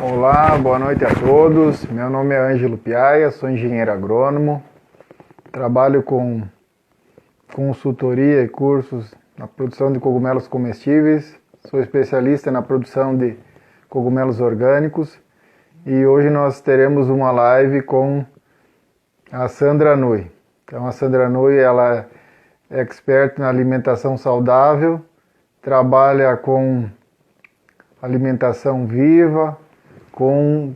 Olá, boa noite a todos. Meu nome é Ângelo Piaia, sou engenheiro agrônomo. Trabalho com consultoria e cursos na produção de cogumelos comestíveis. Sou especialista na produção de cogumelos orgânicos. E hoje nós teremos uma live com a Sandra Nui. Então a Sandra Nui, ela é expert na alimentação saudável, trabalha com alimentação viva, com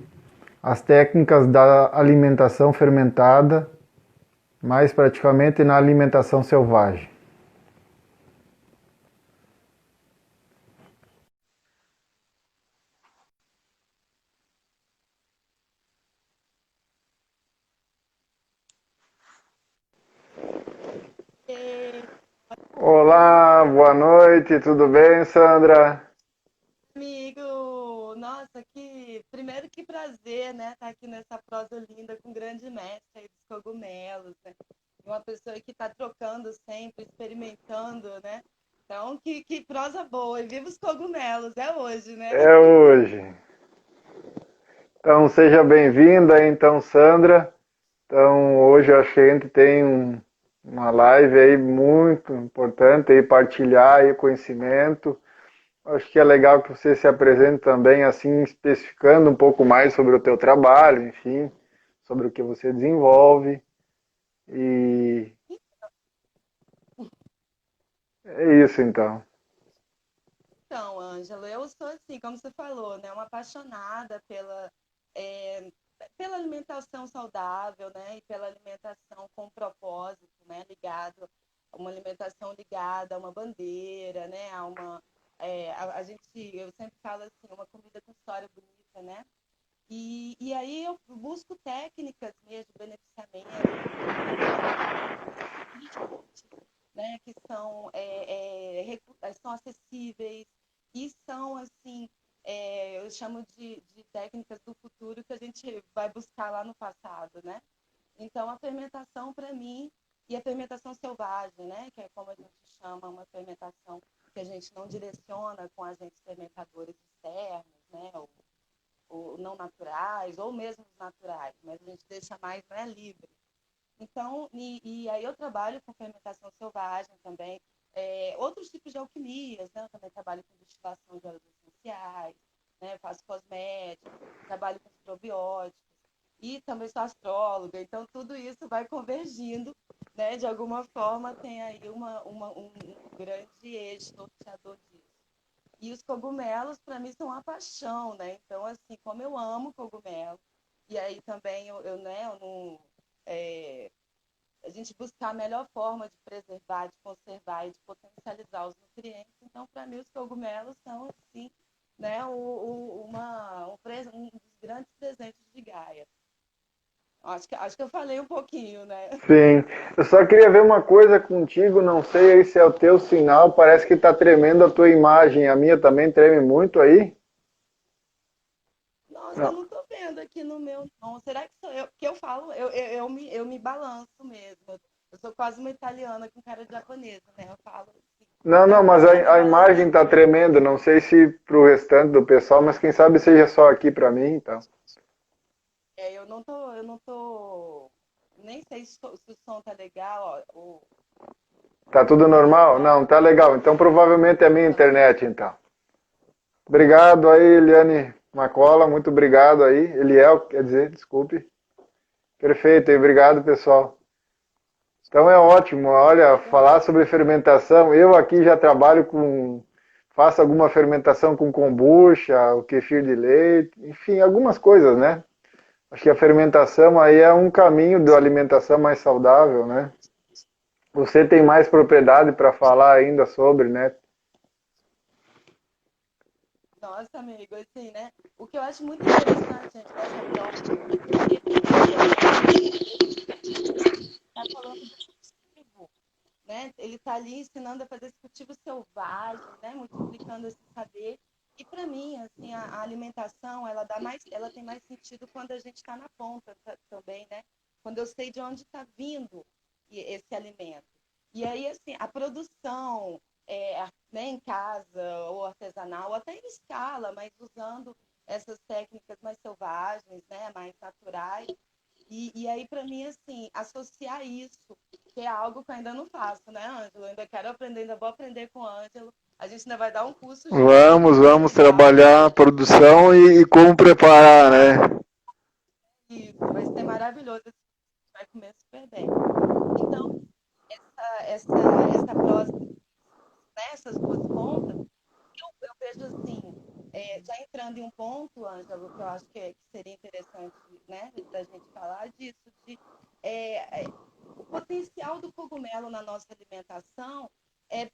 as técnicas da alimentação fermentada, mais praticamente na alimentação selvagem. Olá, boa noite, tudo bem, Sandra? Amigo, nossa, primeiro que prazer, né, estar aqui nessa prosa linda com o grande mestre aí dos cogumelos, né? Uma pessoa que está trocando sempre, experimentando, né? Então, que prosa boa. E viva os cogumelos, é hoje, né? É hoje. Então, seja bem-vinda, então, Sandra. Então, hoje a gente tem uma live aí muito importante aí, partilhar aí conhecimento. Acho que é legal que você se apresente também, assim, especificando um pouco mais sobre o teu trabalho, enfim, sobre o que você desenvolve. E é isso, então. Então, Ângela, eu sou assim, como você falou, né, uma apaixonada é, pela alimentação saudável, né, e pela alimentação com propósito, né, uma alimentação ligada a uma bandeira, né, a gente, eu sempre falo assim, uma comida com história bonita, né, e aí eu busco técnicas mesmo de beneficiamento, né, que são acessíveis e são, assim, eu chamo de técnicas do futuro que a gente vai buscar lá no passado, né? Então, a fermentação, para mim, e a fermentação selvagem, né, que é como a gente chama, uma fermentação que a gente não direciona com agentes fermentadores externos, né, ou não naturais, ou mesmo os naturais, mas a gente deixa mais, né, livre. Então, e aí eu trabalho com fermentação selvagem também, outros tipos de alquimias, né? Eu também trabalho com destilação de óleos essenciais, né? Faço cosméticos, trabalho com probióticos e também sou astróloga, então tudo isso vai convergindo, né? De alguma forma tem aí um grande eixo norteador disso. E os cogumelos, para mim, são uma paixão, né? Então, assim, como eu amo cogumelo, e aí também eu não, é, a gente buscar a melhor forma de preservar, de conservar e de potencializar os nutrientes. Então, para mim, os cogumelos são, assim, né, um dos grandes presentes de Gaia. Acho que eu falei um pouquinho, né? Sim, eu só queria ver uma coisa contigo, não sei aí se é o teu sinal, parece que está tremendo a tua imagem, a minha também treme muito aí? Nossa, eu Não. não estou vendo aqui no meu, não. Será que sou eu? Porque eu falo, eu me balanço mesmo. Eu sou quase uma italiana com cara de japonesa, né? Eu falo assim, Não, não, mas né, me a imagem está balançando. tremendo, não sei se para o restante do pessoal, mas quem sabe seja só aqui para mim, então. Eu não tô, nem sei se o som tá legal, ó, Tá tudo o normal? visual. Não, tá legal. Então provavelmente é a minha internet, então. Obrigado aí, Eliane Macola, muito obrigado aí. Eliel, quer dizer, desculpe. Perfeito, e obrigado, pessoal. Então é ótimo, olha, falar sobre fermentação. Eu aqui já trabalho com, faço alguma fermentação com kombucha, o kefir de leite, enfim, algumas coisas, né? Acho que a fermentação aí é um caminho da alimentação mais saudável, né? Você tem mais propriedade para falar ainda sobre, né? Nossa, amigo, assim, né? O que eu acho muito interessante, gente, nessa troca, porque tá falando do cultivo, né? Ele está ali ensinando a fazer esse cultivo selvagem, né? Multiplicando esse saber. E para mim, assim, a alimentação, ela tem mais sentido quando a gente está na ponta também, né? Quando eu sei de onde está vindo esse alimento. E aí, assim, a produção, né, em casa ou artesanal, ou até em escala, mas usando essas técnicas mais selvagens, né, mais naturais. E aí, para mim, assim, associar isso, que é algo que eu ainda não faço, né, Ângelo? Eu ainda quero aprender, ainda vou aprender com o Ângelo. A gente ainda vai dar um curso junto, Vamos legal. trabalhar a produção e como preparar, né? Isso, vai ser maravilhoso, vai comer super bem. Então, essa prosa, né, essas duas pontas, eu vejo assim, já entrando em um ponto, Ângelo, que eu acho que seria interessante, né, da gente falar disso, de o potencial do cogumelo na nossa alimentação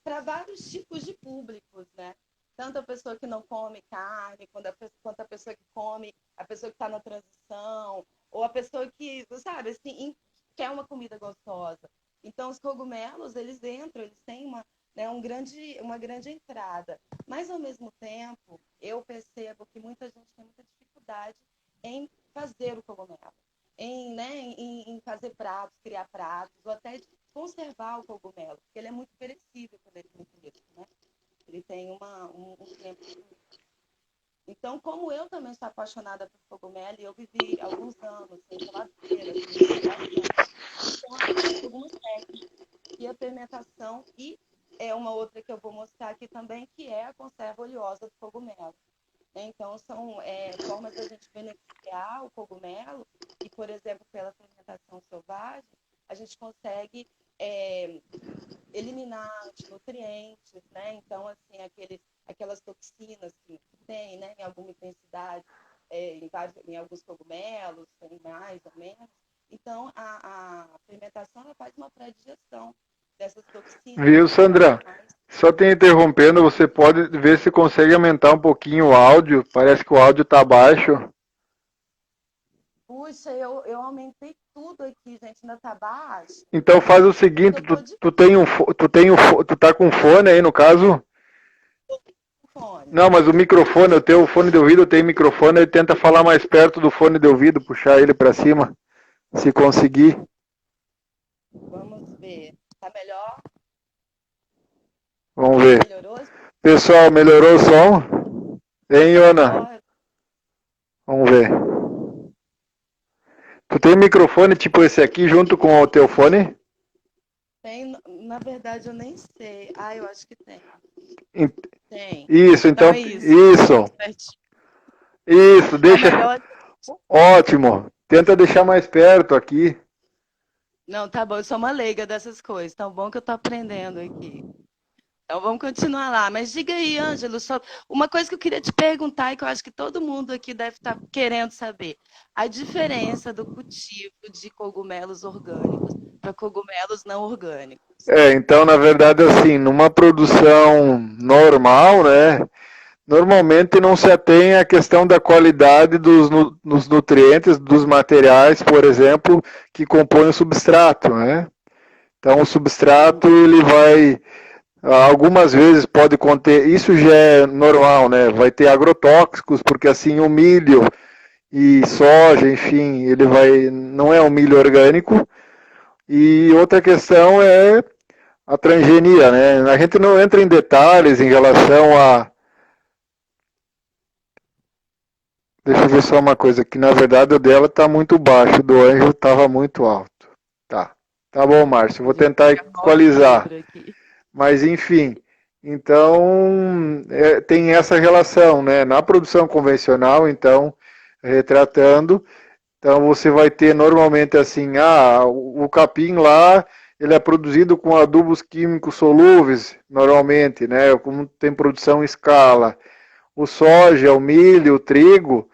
para vários tipos de públicos, né? Tanto a pessoa que não come carne, quanto a pessoa que come, a pessoa que está na transição, ou a pessoa que, sabe, assim, quer uma comida gostosa. Então, os cogumelos, eles entram, eles têm né, uma grande entrada. Mas, ao mesmo tempo, eu percebo que muita gente tem muita dificuldade em fazer o cogumelo, em fazer pratos, criar pratos, ou até de conservar o cogumelo, porque ele é muito perecível quando ele é muito fresco, né? Ele tem um tempo. Então, como eu também sou apaixonada por cogumelo, e eu vivi alguns anos sem geladeira, sem refrigeração, então eu conheço algumas técnicas e a fermentação, e é uma outra que eu vou mostrar aqui também, que é a conserva oleosa do cogumelo. Então, são formas da gente beneficiar o cogumelo e, por exemplo, pela fermentação selvagem, a gente consegue eliminar antinutrientes, né? Então, assim, aquelas toxinas que tem, né, em alguma intensidade, em alguns cogumelos, tem mais ou menos. Então, a fermentação ela faz uma pré-digestão dessas toxinas. Viu, Sandra? Só te interrompendo, você pode ver se consegue aumentar um pouquinho o áudio. Parece que o áudio está baixo. Puxa, eu aumentei tudo aqui, gente, ainda tá baixo. Então faz o seguinte, tu tá com fone aí no caso? Fone. Não, mas o microfone, o teu fone de ouvido tem microfone, ele tenta falar mais perto do fone de ouvido, puxar ele para cima, se conseguir. Vamos ver. Tá melhor? Vamos ver. Melhorou? Pessoal, melhorou o som? Hein, Iona? Vamos ver. Tu tem microfone tipo esse aqui junto com o teu fone? Tem, na verdade eu nem sei. Ah, eu acho que tem. Tem. Isso, então é isso. Isso, deixa. Melhor... Ótimo. Tenta deixar mais perto aqui. Não, tá bom, eu sou uma leiga dessas coisas. Tão bom que eu tô aprendendo aqui. Então vamos continuar lá. Mas diga aí, Ângelo, só uma coisa que eu queria te perguntar e que eu acho que todo mundo aqui deve estar querendo saber. A diferença do cultivo de cogumelos orgânicos para cogumelos não orgânicos. Então, na verdade, assim, numa produção normal, né? Normalmente não se atém à questão da qualidade dos nutrientes, dos materiais, por exemplo, que compõem o substrato, né? Então, o substrato, ele vai, algumas vezes pode conter, isso já é normal, né? Vai ter agrotóxicos, porque assim o milho e soja, enfim, ele vai, não é um milho orgânico. E outra questão é a transgenia, né? A gente não entra em detalhes em relação a. Deixa eu ver só uma coisa aqui. Na verdade, o dela está muito baixo, o do Ângelo estava muito alto. Tá bom, Márcio. Vou tentar equalizar. Mas, enfim. Então, tem essa relação, né? Na produção convencional, então, retratando. Então, você vai ter normalmente assim: o capim lá, ele é produzido com adubos químicos solúveis, normalmente, né? Como tem produção em escala. O soja, o milho, o trigo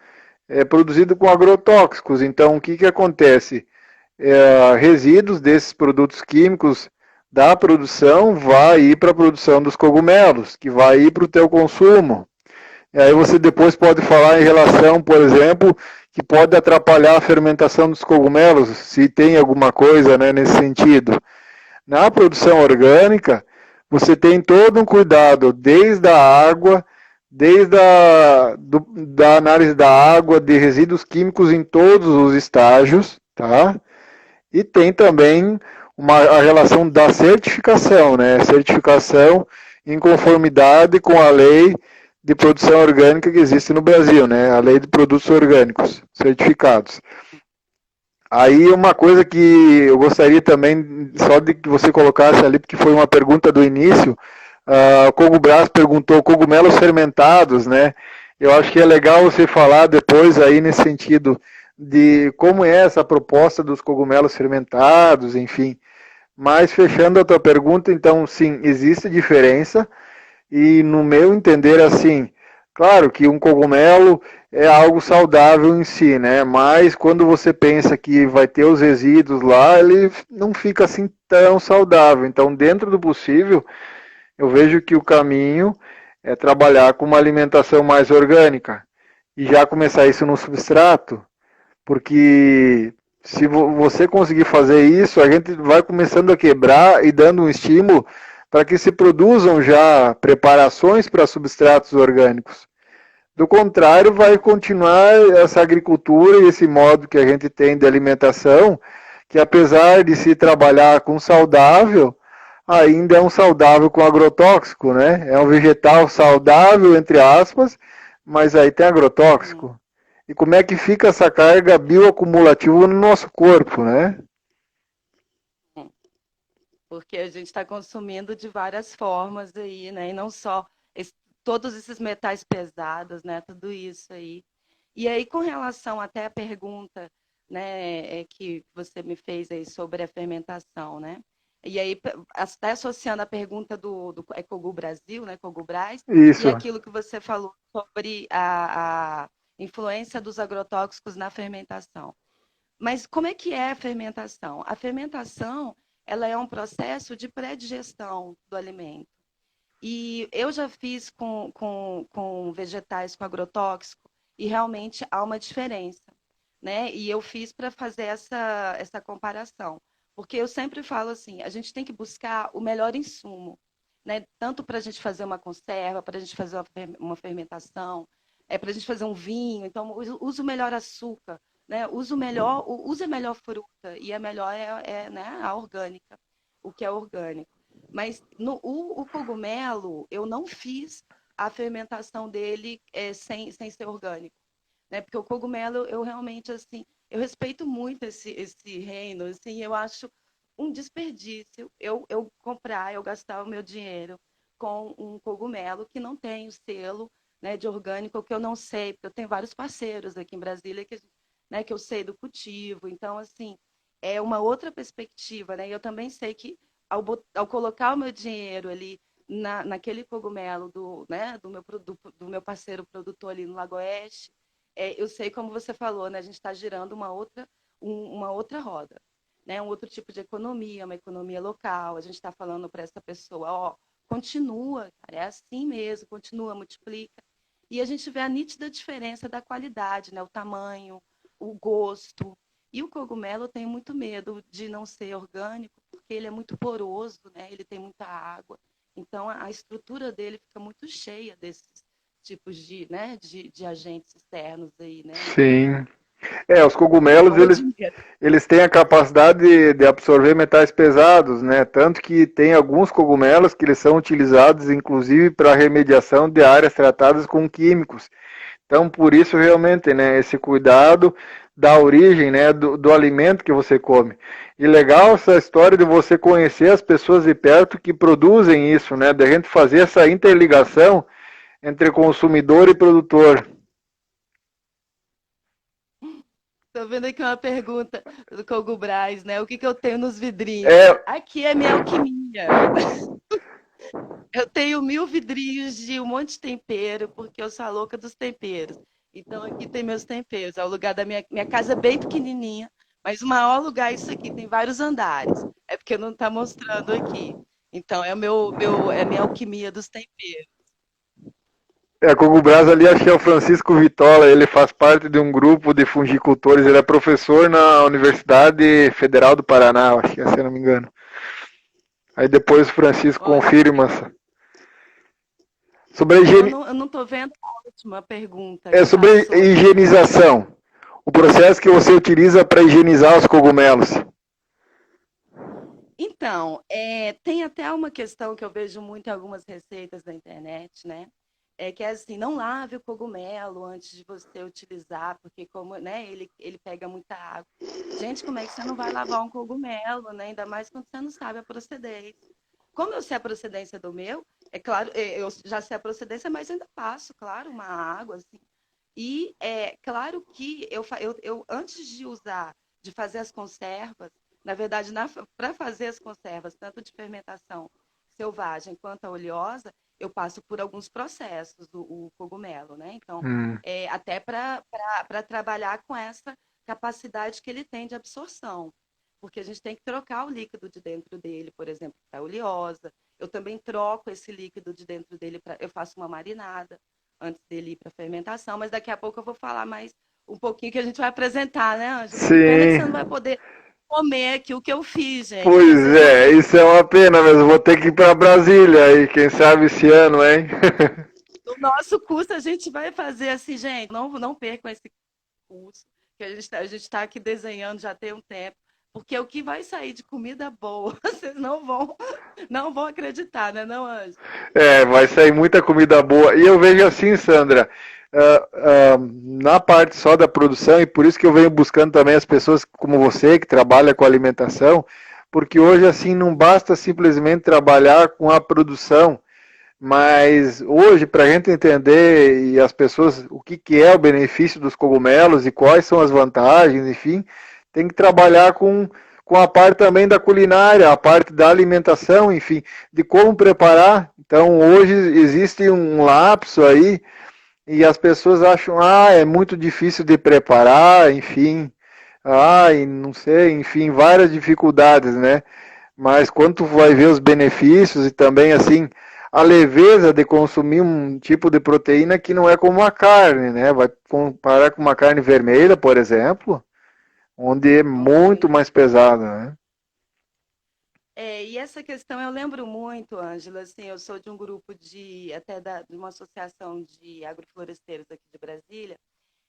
é produzido com agrotóxicos. Então, o que acontece? Resíduos desses produtos químicos da produção vai ir para a produção dos cogumelos, que vai ir para o teu consumo. E aí você depois pode falar em relação, por exemplo, que pode atrapalhar a fermentação dos cogumelos, se tem alguma coisa, né, nesse sentido. Na produção orgânica, você tem todo um cuidado, desde a água, desde da análise da água, de resíduos químicos em todos os estágios, tá? E tem também a relação da certificação, né? Certificação em conformidade com a lei de produção orgânica que existe no Brasil, né? A lei de produtos orgânicos certificados. Aí uma coisa que eu gostaria também, só de que você colocasse ali, porque foi uma pergunta do início, o Kogo Brás perguntou cogumelos fermentados, né? Eu acho que é legal você falar depois aí nesse sentido de como é essa proposta dos cogumelos fermentados, enfim. Mas fechando a tua pergunta, então sim, existe diferença e no meu entender assim, claro que um cogumelo é algo saudável em si, né? Mas quando você pensa que vai ter os resíduos lá, ele não fica assim tão saudável. Então, dentro do possível, eu vejo que o caminho é trabalhar com uma alimentação mais orgânica e já começar isso no substrato, porque se você conseguir fazer isso, a gente vai começando a quebrar e dando um estímulo para que se produzam já preparações para substratos orgânicos. Do contrário, vai continuar essa agricultura e esse modo que a gente tem de alimentação, que apesar de se trabalhar com saudável, ainda é um saudável com agrotóxico, né? É um vegetal saudável, entre aspas, mas aí tem agrotóxico. E como é que fica essa carga bioacumulativa no nosso corpo, né? Porque a gente está consumindo de várias formas aí, né? E não só todos esses metais pesados, né? Tudo isso aí. E aí, com relação até à pergunta, né, que você me fez aí sobre a fermentação, né? E aí, até associando a pergunta do Cogu Brasil, né, Cogu Brás, e Isso. aquilo que você falou sobre a influência dos agrotóxicos na fermentação. Mas como é que é a fermentação? A fermentação, ela é um processo de pré-digestão do alimento. E eu já fiz com vegetais com agrotóxico e realmente há uma diferença, né? E eu fiz para fazer essa comparação. Porque eu sempre falo assim, a gente tem que buscar o melhor insumo, né? Tanto para a gente fazer uma conserva, para a gente fazer uma fermentação, para a gente fazer um vinho. Então, usa o melhor açúcar, né? Usa a melhor fruta e a melhor né, a orgânica, o que é orgânico. Mas o cogumelo, eu não fiz a fermentação dele sem ser orgânico, né? Porque o cogumelo, eu realmente, assim, eu respeito muito esse reino, assim, eu acho um desperdício eu comprar, eu gastar o meu dinheiro com um cogumelo que não tem o selo, né, de orgânico, que eu não sei, porque eu tenho vários parceiros aqui em Brasília que, né, que eu sei do cultivo, então, assim, é uma outra perspectiva, né? E eu também sei que ao colocar o meu dinheiro ali naquele cogumelo né, do meu parceiro produtor ali no Lago Oeste, eu sei como você falou, né? A gente está girando uma outra roda, né? Um outro tipo de economia, uma economia local. A gente está falando para essa pessoa, ó, continua, cara, é assim mesmo, continua, multiplica. E a gente vê a nítida diferença da qualidade, né? O tamanho, o gosto. E o cogumelo eu tenho muito medo de não ser orgânico, porque ele é muito poroso, né? Ele tem muita água. Então a estrutura dele fica muito cheia desses tipos né, de agentes externos aí, né? Então, Sim. Os eu cogumelos, morro de medo. eles têm a capacidade de absorver metais pesados, né? Tanto que tem alguns cogumelos que eles são utilizados, inclusive, para remediação de áreas tratadas com químicos. Então, por isso, realmente, né, esse cuidado da origem, né, do alimento que você come. E legal essa história de você conhecer as pessoas de perto que produzem isso, né? Da gente fazer essa interligação entre consumidor e produtor. Tô vendo aqui uma pergunta do Kogu Braz, né? O que eu tenho nos vidrinhos? É, Aqui é minha alquimia. Eu tenho 1000 vidrinhos de um monte de tempero, porque eu sou a louca dos temperos. Então aqui tem meus temperos. É o lugar da minha casa é bem pequenininha, mas o maior lugar é isso aqui. Tem vários andares. É porque não está mostrando aqui. Então é é a minha alquimia dos temperos. a Cogubras ali, acho que é o Francisco Vitola, ele faz parte de um grupo de fungicultores, ele é professor na Universidade Federal do Paraná, acho que é, se eu não me engano. Aí depois o Francisco Olha, confirma. Sobre a higiene, eu não tô vendo a última pergunta é que sobre passou aqui. higienização. O processo que você utiliza para higienizar os cogumelos. Então, tem até uma questão que eu vejo muito em algumas receitas da internet, né? que é assim, não lave o cogumelo antes de você utilizar, porque como, né, ele pega muita água. Gente, como é que você não vai lavar um cogumelo, né? Ainda mais quando você não sabe a procedência. Como eu sei a procedência do meu, é claro, eu já sei a procedência, mas ainda passo, claro, uma água, assim. E é claro que eu antes de usar, de fazer as conservas, na verdade, para fazer as conservas, tanto de fermentação selvagem quanto a oleosa, eu passo por alguns processos, o cogumelo, né? Então, até para trabalhar com essa capacidade que ele tem de absorção. Porque a gente tem que trocar o líquido de dentro dele, por exemplo, para a oleosa. Eu também troco esse líquido de dentro dele, eu faço uma marinada antes dele ir para a fermentação, mas daqui a pouco eu vou falar mais um pouquinho que a gente vai apresentar, né, Ângelo? Que pena que você não Sim, vai poder comer aqui o que eu fiz, gente, porque pois vocês vão é, ter que... isso é uma pena, mas eu vou ter que ir para Brasília aí, quem sabe esse ano, hein? No nosso curso a gente vai fazer assim, gente, não percam esse curso, que a gente tá aqui desenhando já tem um tempo, porque o que vai sair de comida boa, vocês não vão acreditar, né, não, Ângelo? É, vai sair muita comida boa. E eu vejo assim, Sandra, na parte só da produção, e por isso que eu venho buscando também as pessoas como você, que trabalha com alimentação, porque hoje, assim, não basta simplesmente trabalhar com a produção, mas hoje, para a gente entender e as pessoas o que, que é o benefício dos cogumelos e quais são as vantagens, enfim, tem que trabalhar com a parte também da culinária, a parte da alimentação, enfim, de como preparar. Então, hoje existe um lapso aí e as pessoas acham, é muito difícil de preparar, enfim, e não sei, enfim, várias dificuldades, né? Mas quando tu vai ver os benefícios e também assim a leveza de consumir um tipo de proteína que não é como a carne, né? Vai comparar com uma carne vermelha, por exemplo, onde é muito Completamente. mais pesada, né? E essa questão eu lembro muito, Ângela, assim, eu sou de um grupo de uma associação de agrofloresteiros aqui de Brasília,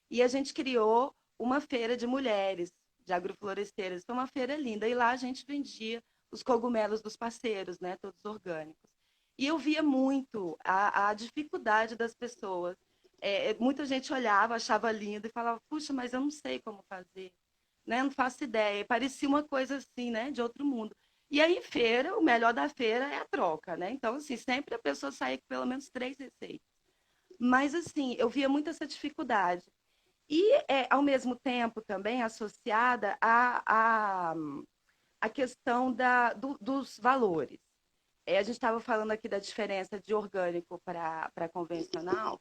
e a gente criou uma feira de mulheres, de agrofloresteiras. Foi uma feira linda, e lá a gente vendia os cogumelos dos parceiros, né, todos orgânicos. E eu via muito a dificuldade das pessoas. Muita gente olhava, achava lindo e falava, puxa, mas eu não sei como fazer, né? Não faço ideia. Parecia uma coisa assim, né? De outro mundo. E aí, em feira, o melhor da feira é a troca, né? Então, assim, sempre a pessoa saía com pelo menos 3 receitas. Mas, assim, eu via muito essa dificuldade. E, ao mesmo tempo, também associada a questão dos valores. A gente estava falando aqui da diferença de orgânico para convencional.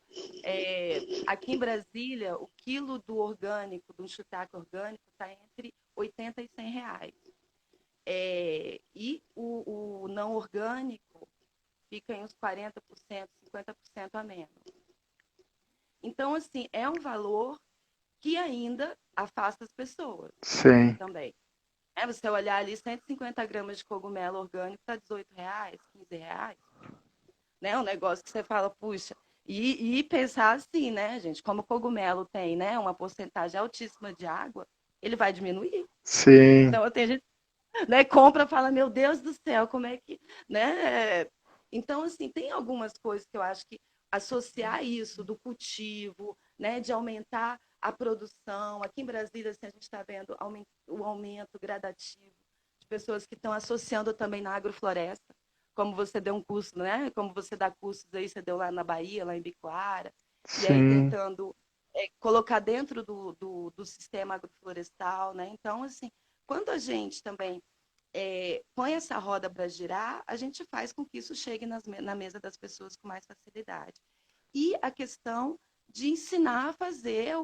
Aqui em Brasília, o quilo do orgânico, do shiitake orgânico, está entre 80 e 100 reais. E o não orgânico fica em uns 40%, 50% a menos. Então, assim, é um valor que ainda afasta as pessoas Sim. também. Você olhar ali, 150 gramas de cogumelo orgânico está 18 reais, 15 reais. Né? Um negócio que você fala, puxa, e pensar assim, né, gente, como o cogumelo tem, né, uma porcentagem altíssima de água, ele vai diminuir. Sim. Então, tem gente, né, compra e fala, meu Deus do céu, como é que, né? Então, assim, tem algumas coisas que eu acho que associar isso do cultivo, né, de aumentar a produção. Aqui em Brasília, assim, a gente está vendo o aumento gradativo de pessoas que estão associando também na agrofloresta, como você deu um curso, né? Como você dá cursos aí, você deu lá na Bahia, lá em Bicoara, e aí Sim. tentando colocar dentro do sistema agroflorestal, né? Então, assim, quando a gente também põe essa roda para girar, a gente faz com que isso chegue na mesa das pessoas com mais facilidade. E a questão de ensinar a fazer,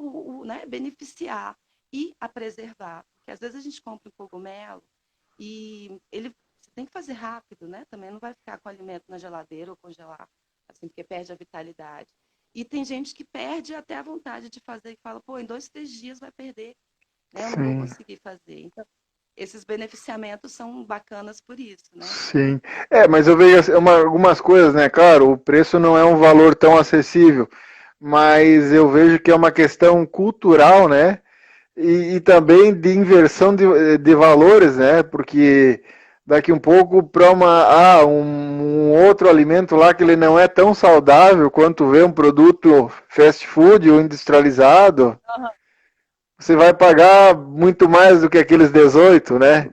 né, beneficiar e a preservar. Porque às vezes a gente compra um cogumelo e você tem que fazer rápido, né? Também não vai ficar com o alimento na geladeira ou congelar, assim, porque perde a vitalidade. E tem gente que perde até a vontade de fazer e fala, pô, em 2, 3 dias vai perder, né? Eu não vou Sim. conseguir fazer. Então, esses beneficiamentos são bacanas por isso, né? Sim. Mas eu vejo assim, algumas coisas, né? Claro, o preço não é um valor tão acessível, mas eu vejo que é uma questão cultural, né? E também de inversão de valores, né? Porque daqui um pouco para um outro alimento lá que ele não é tão saudável quanto vê um produto fast food ou industrializado, Aham. você vai pagar muito mais do que aqueles 18, né?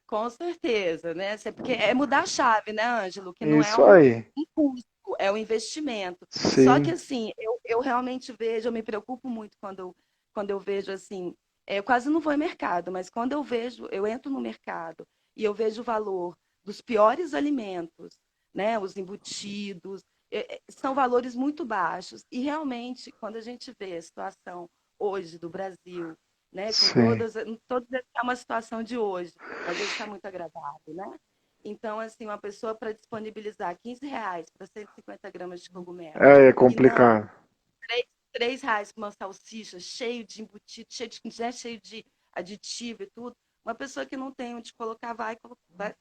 Com certeza, né? Porque é mudar a chave, né, Ângelo? Que não é Isso aí. um custo, é um investimento. Só que Sim, assim, eu realmente vejo, eu me preocupo muito quando eu vejo assim, eu quase não vou em mercado, mas quando eu vejo, eu entro no mercado e eu vejo o valor dos piores alimentos, né? Os embutidos, são valores muito baixos. E realmente, quando a gente vê a situação hoje do Brasil, né, com sim. todas é uma situação de hoje mas hoje está muito agradável, né? Então, assim, uma pessoa para disponibilizar R$ 15 para 150 gramas de cogumelo É e não complicado. R$ 3 para uma salsicha cheio de embutido, cheio de aditivo e tudo, uma pessoa que não tem onde colocar vai colocar.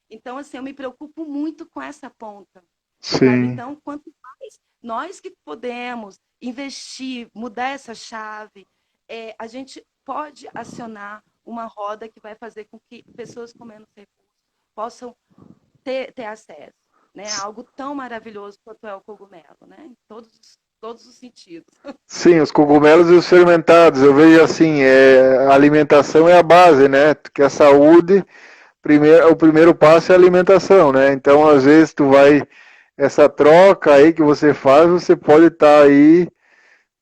Então, assim, eu me preocupo muito com essa ponta, sabe? Sim. Então, quanto mais nós que podemos investir, mudar essa chave, a gente pode acionar uma roda que vai fazer com que pessoas com menos recursos possam ter acesso, né? Algo tão maravilhoso quanto é o cogumelo, né? Em todos os sentidos. Sim, os cogumelos e os fermentados. Eu vejo assim, a alimentação é a base, né? Que a saúde, o primeiro passo é a alimentação, né? Então, às vezes, essa troca aí que você faz, você pode estar aí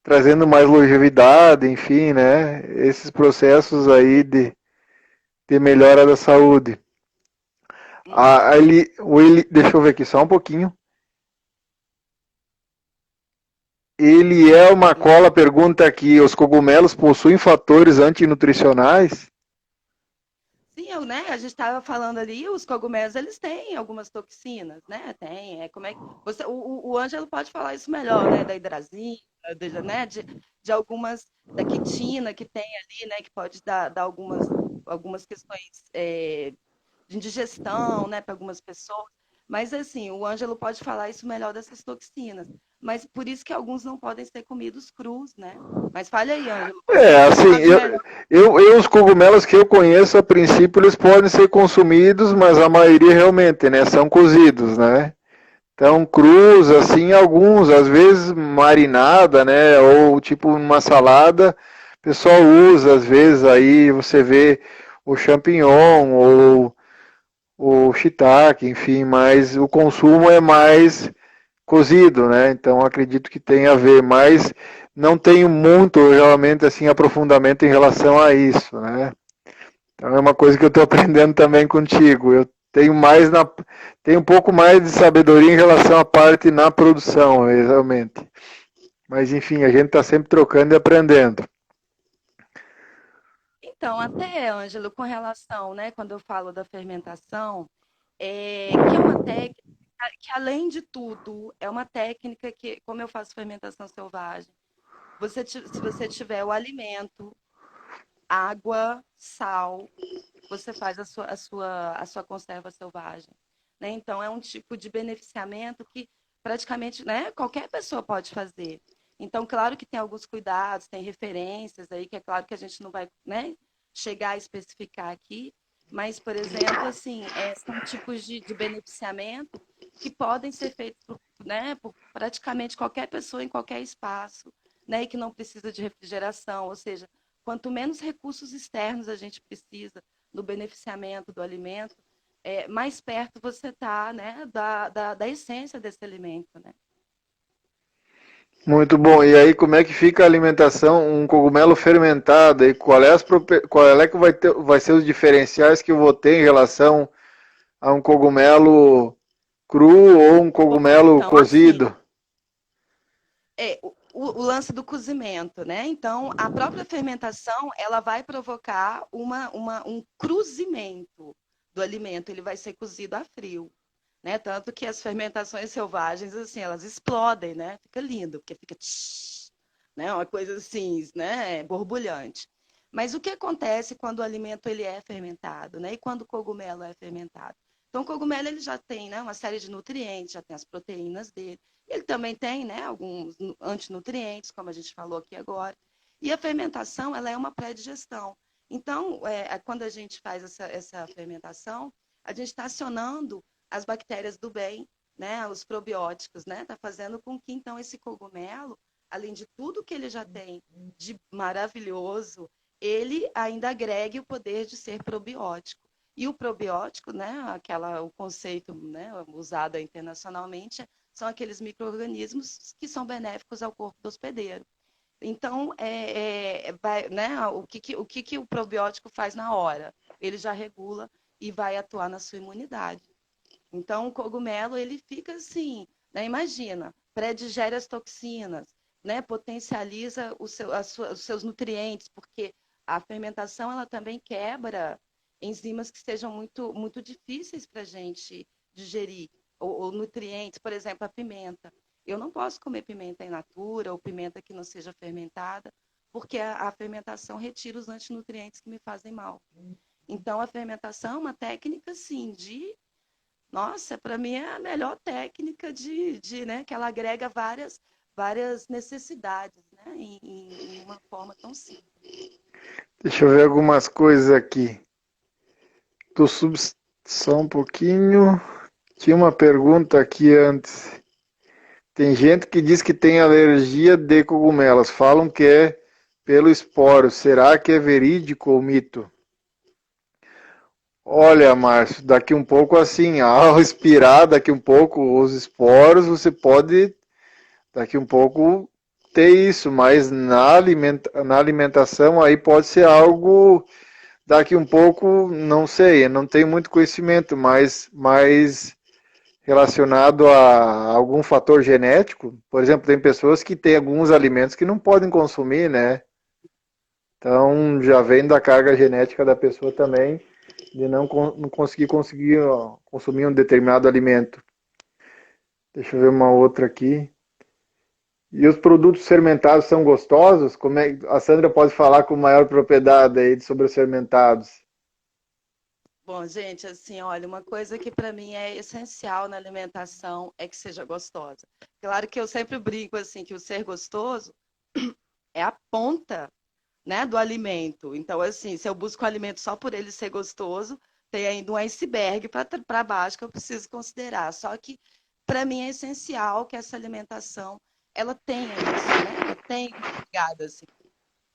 trazendo mais longevidade, enfim, né? Esses processos aí de melhora da saúde. Uhum. Deixa eu ver aqui só um pouquinho. Ele é uma cola, pergunta aqui, os cogumelos possuem fatores antinutricionais? Sim, né? A gente estava falando ali, os cogumelos, eles têm algumas toxinas, né? Tem, como é que o Ângelo pode falar isso melhor, né? Da hidrazina, né? De algumas, da quitina que tem ali, né? Que pode dar algumas questões de indigestão, né? Para algumas pessoas. Mas assim, o Ângelo pode falar isso melhor dessas toxinas. Mas por isso que alguns não podem ser comidos crus, né? Mas fale aí, Ângelo, você É, que assim, sabe melhor. os cogumelos que eu conheço, a princípio, eles podem ser consumidos, mas a maioria realmente, né, são cozidos, né? Então, crus, assim, alguns, às vezes marinada, né, ou tipo uma salada, o pessoal usa, às vezes, aí você vê o champignon ou o shiitake, enfim, mas o consumo é mais cozido, né? Então acredito que tem a ver, mas não tenho muito realmente assim aprofundamento em relação a isso, né? Então é uma coisa que eu estou aprendendo também contigo. Eu tenho um pouco mais de sabedoria em relação à parte na produção, realmente. Mas enfim, a gente está sempre trocando e aprendendo. Então, até, Ângelo, com relação, né, quando eu falo da fermentação, que é uma técnica que, além de tudo, é uma técnica que, como eu faço fermentação selvagem, se você tiver o alimento, água, sal, você faz a sua conserva selvagem. Né? Então, é um tipo de beneficiamento que praticamente, né, qualquer pessoa pode fazer. Então, claro que tem alguns cuidados, tem referências aí, que é claro que a gente não vai, né, chegar a especificar aqui, mas, por exemplo, assim, são tipos de beneficiamento que podem ser feitos por praticamente qualquer pessoa em qualquer espaço, né, e que não precisa de refrigeração, ou seja, quanto menos recursos externos a gente precisa no beneficiamento do alimento, mais perto você está, né, da essência desse alimento, né? Muito bom. E aí, como é que fica a alimentação? Um cogumelo fermentado, e qual é que vai ser os diferenciais que eu vou ter em relação a um cogumelo cru ou um Bom, cogumelo então, assim, cozido? o lance do cozimento, né? Então, a própria fermentação, ela vai provocar um cruzimento do alimento, ele vai ser cozido a frio, né? Tanto que as fermentações selvagens, assim, elas explodem, né? Fica lindo, porque fica tsh, né? Uma coisa assim, né? Borbulhante. Mas o que acontece quando o alimento ele é fermentado, né? E quando o cogumelo é fermentado? Então, o cogumelo ele já tem, né, uma série de nutrientes, já tem as proteínas dele. Ele também tem, né, alguns antinutrientes, como a gente falou aqui agora. E a fermentação, ela é uma pré-digestão. Então, quando a gente faz essa fermentação, a gente está acionando as bactérias do bem, né? Os probióticos, né? Está fazendo com que, então, esse cogumelo, além de tudo que ele já tem de maravilhoso, ele ainda agregue o poder de ser probiótico. E o probiótico, né, o conceito, né, usado internacionalmente, são aqueles micro-organismos que são benéficos ao corpo do hospedeiro. Então, né, o que o probiótico faz na hora? Ele já regula e vai atuar na sua imunidade. Então, o cogumelo, ele fica assim, né, imagina, pré-digere as toxinas, né, potencializa os seus nutrientes, porque a fermentação, ela também quebra enzimas que sejam muito, muito difíceis para a gente digerir, ou nutrientes, por exemplo, a pimenta. Eu não posso comer pimenta in natura ou pimenta que não seja fermentada, porque a fermentação retira os antinutrientes que me fazem mal. Então, a fermentação é uma técnica, sim, nossa, para mim é a melhor técnica né, que ela agrega várias necessidades, né, em uma forma tão simples. Deixa eu ver algumas coisas aqui. Só um pouquinho. Tinha uma pergunta aqui antes. Tem gente que diz que tem alergia de cogumelos. Falam que é pelo esporo. Será que é verídico ou mito? Olha, Márcio, daqui um pouco assim, ao respirar daqui um pouco os esporos, você pode daqui um pouco ter isso, mas na alimentação aí pode ser algo daqui um pouco, não sei, eu não tenho muito conhecimento, mas mais relacionado a algum fator genético. Por exemplo, tem pessoas que têm alguns alimentos que não podem consumir, né? Então já vem da carga genética da pessoa também de não conseguir ó, consumir um determinado alimento. Deixa eu ver uma outra aqui. E os produtos fermentados são gostosos? Como é, a Sandra pode falar com maior propriedade aí sobre os fermentados. Bom, gente, assim, olha, uma coisa que para mim é essencial na alimentação é que seja gostosa. Claro que eu sempre brinco assim que o ser gostoso é a ponta, né, do alimento. Então, assim, se eu busco o alimento só por ele ser gostoso, tem ainda um iceberg para baixo que eu preciso considerar. Só que para mim é essencial que essa alimentação ela tenha isso, né? Ela tenha uma pegada assim.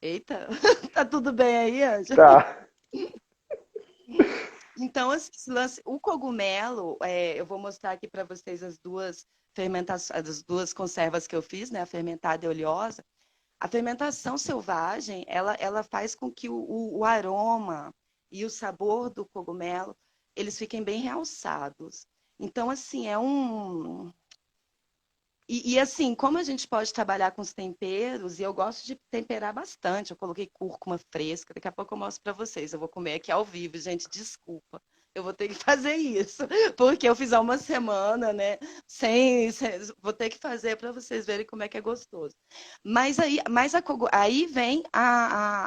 Eita, tá tudo bem aí, Ângela? Tá. Então, assim, o cogumelo, eu vou mostrar aqui para vocês as duas fermentações, as duas conservas que eu fiz, né? A fermentada e a oleosa. A fermentação selvagem, ela faz com que o aroma e o sabor do cogumelo, eles fiquem bem realçados. Então, assim, assim, como a gente pode trabalhar com os temperos, e eu gosto de temperar bastante, eu coloquei cúrcuma fresca, daqui a pouco eu mostro para vocês. Eu vou comer aqui ao vivo, gente, desculpa. Eu vou ter que fazer isso, porque eu fiz há uma semana, né? Vou ter que fazer para vocês verem como é que é gostoso. Aí vem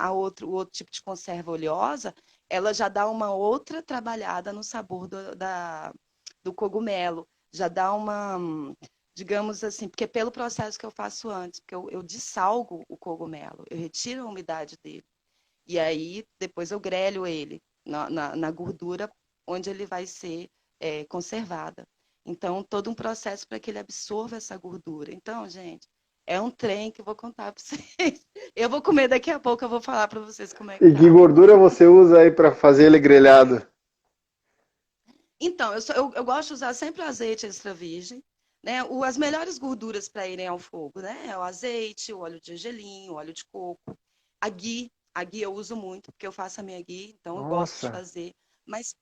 o outro tipo de conserva oleosa, ela já dá uma outra trabalhada no sabor do cogumelo, já dá uma, digamos assim, porque pelo processo que eu faço antes, porque eu dessalgo o cogumelo, eu retiro a umidade dele. E aí depois eu grelho ele na gordura onde ele vai ser conservada. Então, todo um processo para que ele absorva essa gordura. Então, gente, é um trem que eu vou contar para vocês. Eu vou comer daqui a pouco, eu vou falar para vocês como é que E que tá. gordura você usa aí para fazer ele grelhado? Então, eu gosto de usar sempre o azeite extra virgem, né? As melhores gorduras para irem ao fogo, né? É o azeite, o óleo de gergelim, o óleo de coco, a ghee. A ghee eu uso muito, porque eu faço a minha ghee, então eu gosto de Nossa. fazer. Mas,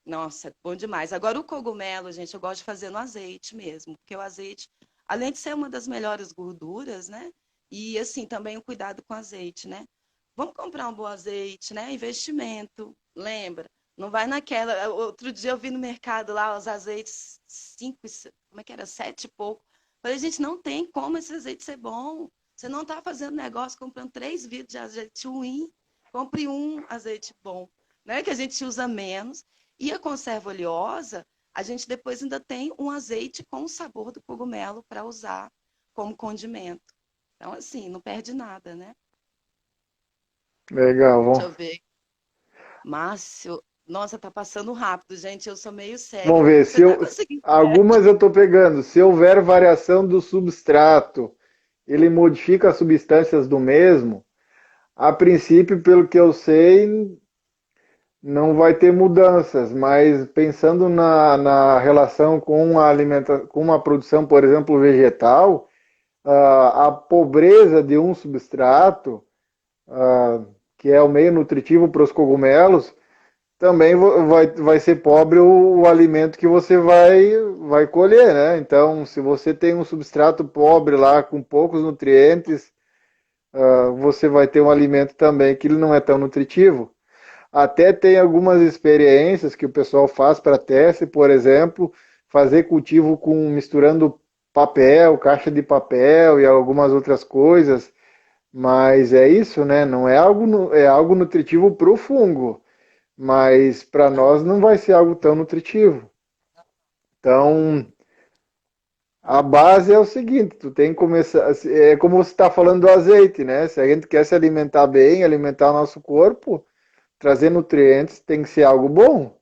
nossa, é bom demais. Agora, o cogumelo, gente, eu gosto de fazer no azeite mesmo, porque o azeite, além de ser uma das melhores gorduras, né? E, assim, também o cuidado com o azeite, né? Vamos comprar um bom azeite, né? Investimento, lembra? Não vai naquela. Outro dia eu vi no mercado lá os azeites como é que era? Sete e pouco. Falei, gente, não tem como esse azeite ser bom. Você não está fazendo negócio comprando 3 vidros de azeite ruim. Compre um azeite bom, né? Que a gente usa menos. E a conserva oleosa, a gente depois ainda tem um azeite com o sabor do cogumelo para usar como condimento. Então, assim, não perde nada, né? Legal, Deixa bom. eu ver. Márcio, nossa, tá passando rápido, gente. Eu sou meio cega. Vamos ver, Você tá conseguindo ver? algumas eu estou pegando. Se houver variação do substrato, ele modifica as substâncias do mesmo. A princípio, pelo que eu sei, não vai ter mudanças, mas pensando na relação com com uma produção, por exemplo, vegetal, a pobreza de um substrato, que é o meio nutritivo para os cogumelos, também vai ser pobre o alimento que você vai colher, né? Então, se você tem um substrato pobre lá, com poucos nutrientes, você vai ter um alimento também que ele não é tão nutritivo. Até tem algumas experiências que o pessoal faz para teste, por exemplo, fazer cultivo com misturando papel, caixa de papel e algumas outras coisas, mas é isso, né? Não é algo, é algo nutritivo para o fungo, mas para nós não vai ser algo tão nutritivo. Então, a base é o seguinte, tu tem que começar, é como você está falando do azeite, né? Se a gente quer se alimentar bem, alimentar o nosso corpo, trazer nutrientes tem que ser algo bom.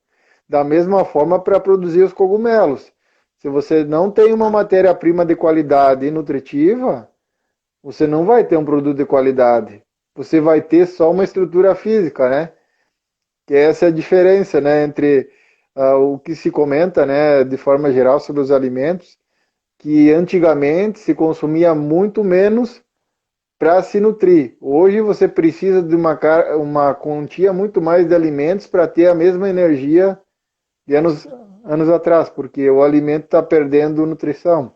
Da mesma forma para produzir os cogumelos. Se você não tem uma Ah, matéria-prima de qualidade e nutritiva, você não vai ter um produto de qualidade. Você vai ter só uma estrutura física, né? Que essa é a diferença, né, entre o que se comenta, né, de forma geral sobre os alimentos, que antigamente se consumia muito menos para se nutrir. Hoje você precisa de uma quantia muito mais de alimentos para ter a mesma energia de anos atrás, porque o alimento está perdendo nutrição.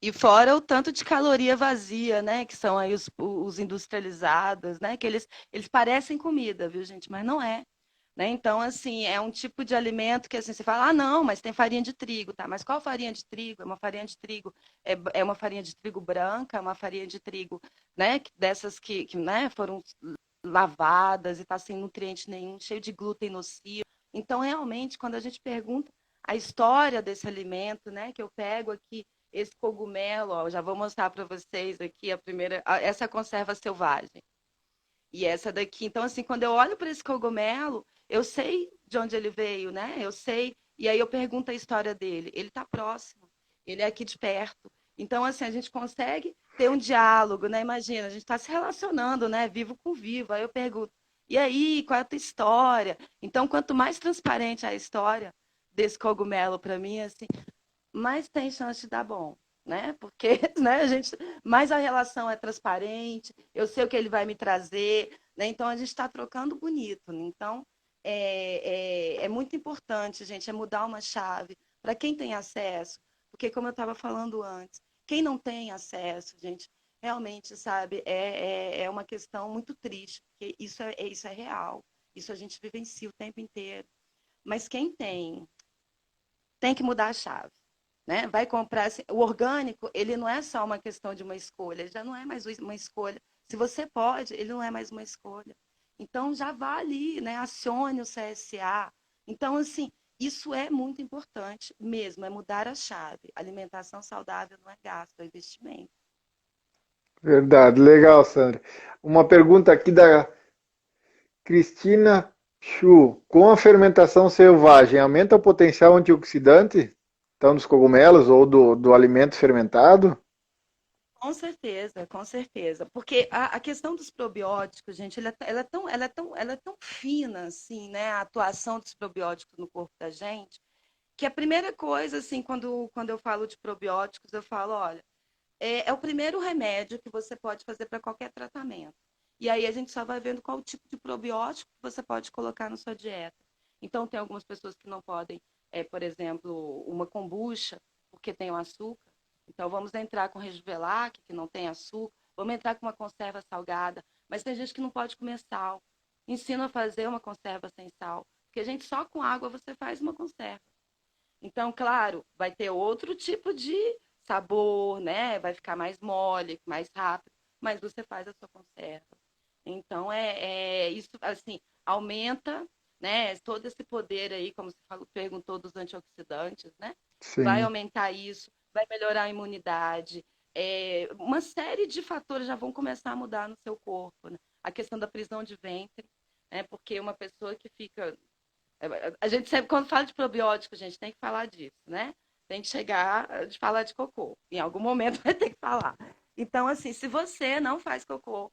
e fora o tanto de caloria vazia, né? Que são aí os industrializados, né? Que eles parecem comida, viu, gente? Mas não é. Né? Então, assim, é um tipo de alimento que assim, você fala, ah, não, mas tem farinha de trigo, tá? Mas qual farinha de trigo? É uma farinha de trigo, é uma farinha de trigo branca, é uma farinha de trigo, né? Dessas que né, foram lavadas e tá sem nutriente nenhum, cheio de glúten nocivo. Então, realmente, quando a gente pergunta a história desse alimento, né? Que eu pego aqui esse cogumelo, ó, já vou mostrar para vocês aqui a primeira, essa conserva selvagem. E essa daqui, então, assim, quando eu olho para esse cogumelo, eu sei de onde ele veio, né? Eu sei. E aí eu pergunto a história dele. Ele está próximo, ele é aqui de perto. Então, assim, a gente consegue ter um diálogo, né? Imagina, a gente está se relacionando, né? Vivo com vivo. Aí eu pergunto, e aí, qual é a tua história? Então, quanto mais transparente a história desse cogumelo para mim, assim, mais tem chance de dar bom, né? Porque, né, a gente, mais a relação é transparente, eu sei o que ele vai me trazer, né? Então a gente está trocando bonito. Né? Então é muito importante, gente, é mudar uma chave para quem tem acesso, porque como eu estava falando antes, quem não tem acesso, gente, realmente, sabe, é uma questão muito triste, porque isso é real, isso a gente vivencia o tempo inteiro. Mas quem tem que mudar a chave. Né? Vai comprar assim, o orgânico, ele não é só uma questão de uma escolha, ele já não é mais uma escolha. Se você pode, ele não é mais uma escolha. Então já vá ali, né? Acione o CSA. Então assim, isso é muito importante mesmo, é mudar a chave. Alimentação saudável não é gasto, é investimento. Verdade, legal, Sandra. Uma pergunta aqui da Cristina Chu. Com a fermentação selvagem, aumenta o potencial antioxidante, então, dos cogumelos ou do alimento fermentado? Com certeza, com certeza. Porque a questão dos probióticos, gente, ela é tão fina, assim, né? A atuação dos probióticos no corpo da gente, que a primeira coisa, assim, quando eu falo de probióticos, eu falo, olha, é o primeiro remédio que você pode fazer para qualquer tratamento. E aí a gente só vai vendo qual tipo de probiótico que você pode colocar na sua dieta. Então, tem algumas pessoas que não podem, por exemplo, uma kombucha, porque tem o açúcar. Então, vamos entrar com Rejuvelac, que não tem açúcar. Vamos entrar com uma conserva salgada. Mas tem gente que não pode comer sal. Ensina a fazer uma conserva sem sal. Porque, a gente, só com água você faz uma conserva. Então, claro, vai ter outro tipo de sabor, né? Vai ficar mais mole, mais rápido, mas você faz a sua conserva. Então, isso, assim, aumenta, né? Todo esse poder aí, como você falou, perguntou dos antioxidantes, né? Vai Sim. aumentar isso, vai melhorar a imunidade. Uma série de fatores já vão começar a mudar no seu corpo, né? A questão da prisão de ventre. né? Porque uma pessoa que fica... A gente sempre, quando fala de probiótico, a gente tem que falar disso, né? Tem que chegar de falar de cocô. Em algum momento vai ter que falar. Então, assim, se você não faz cocô,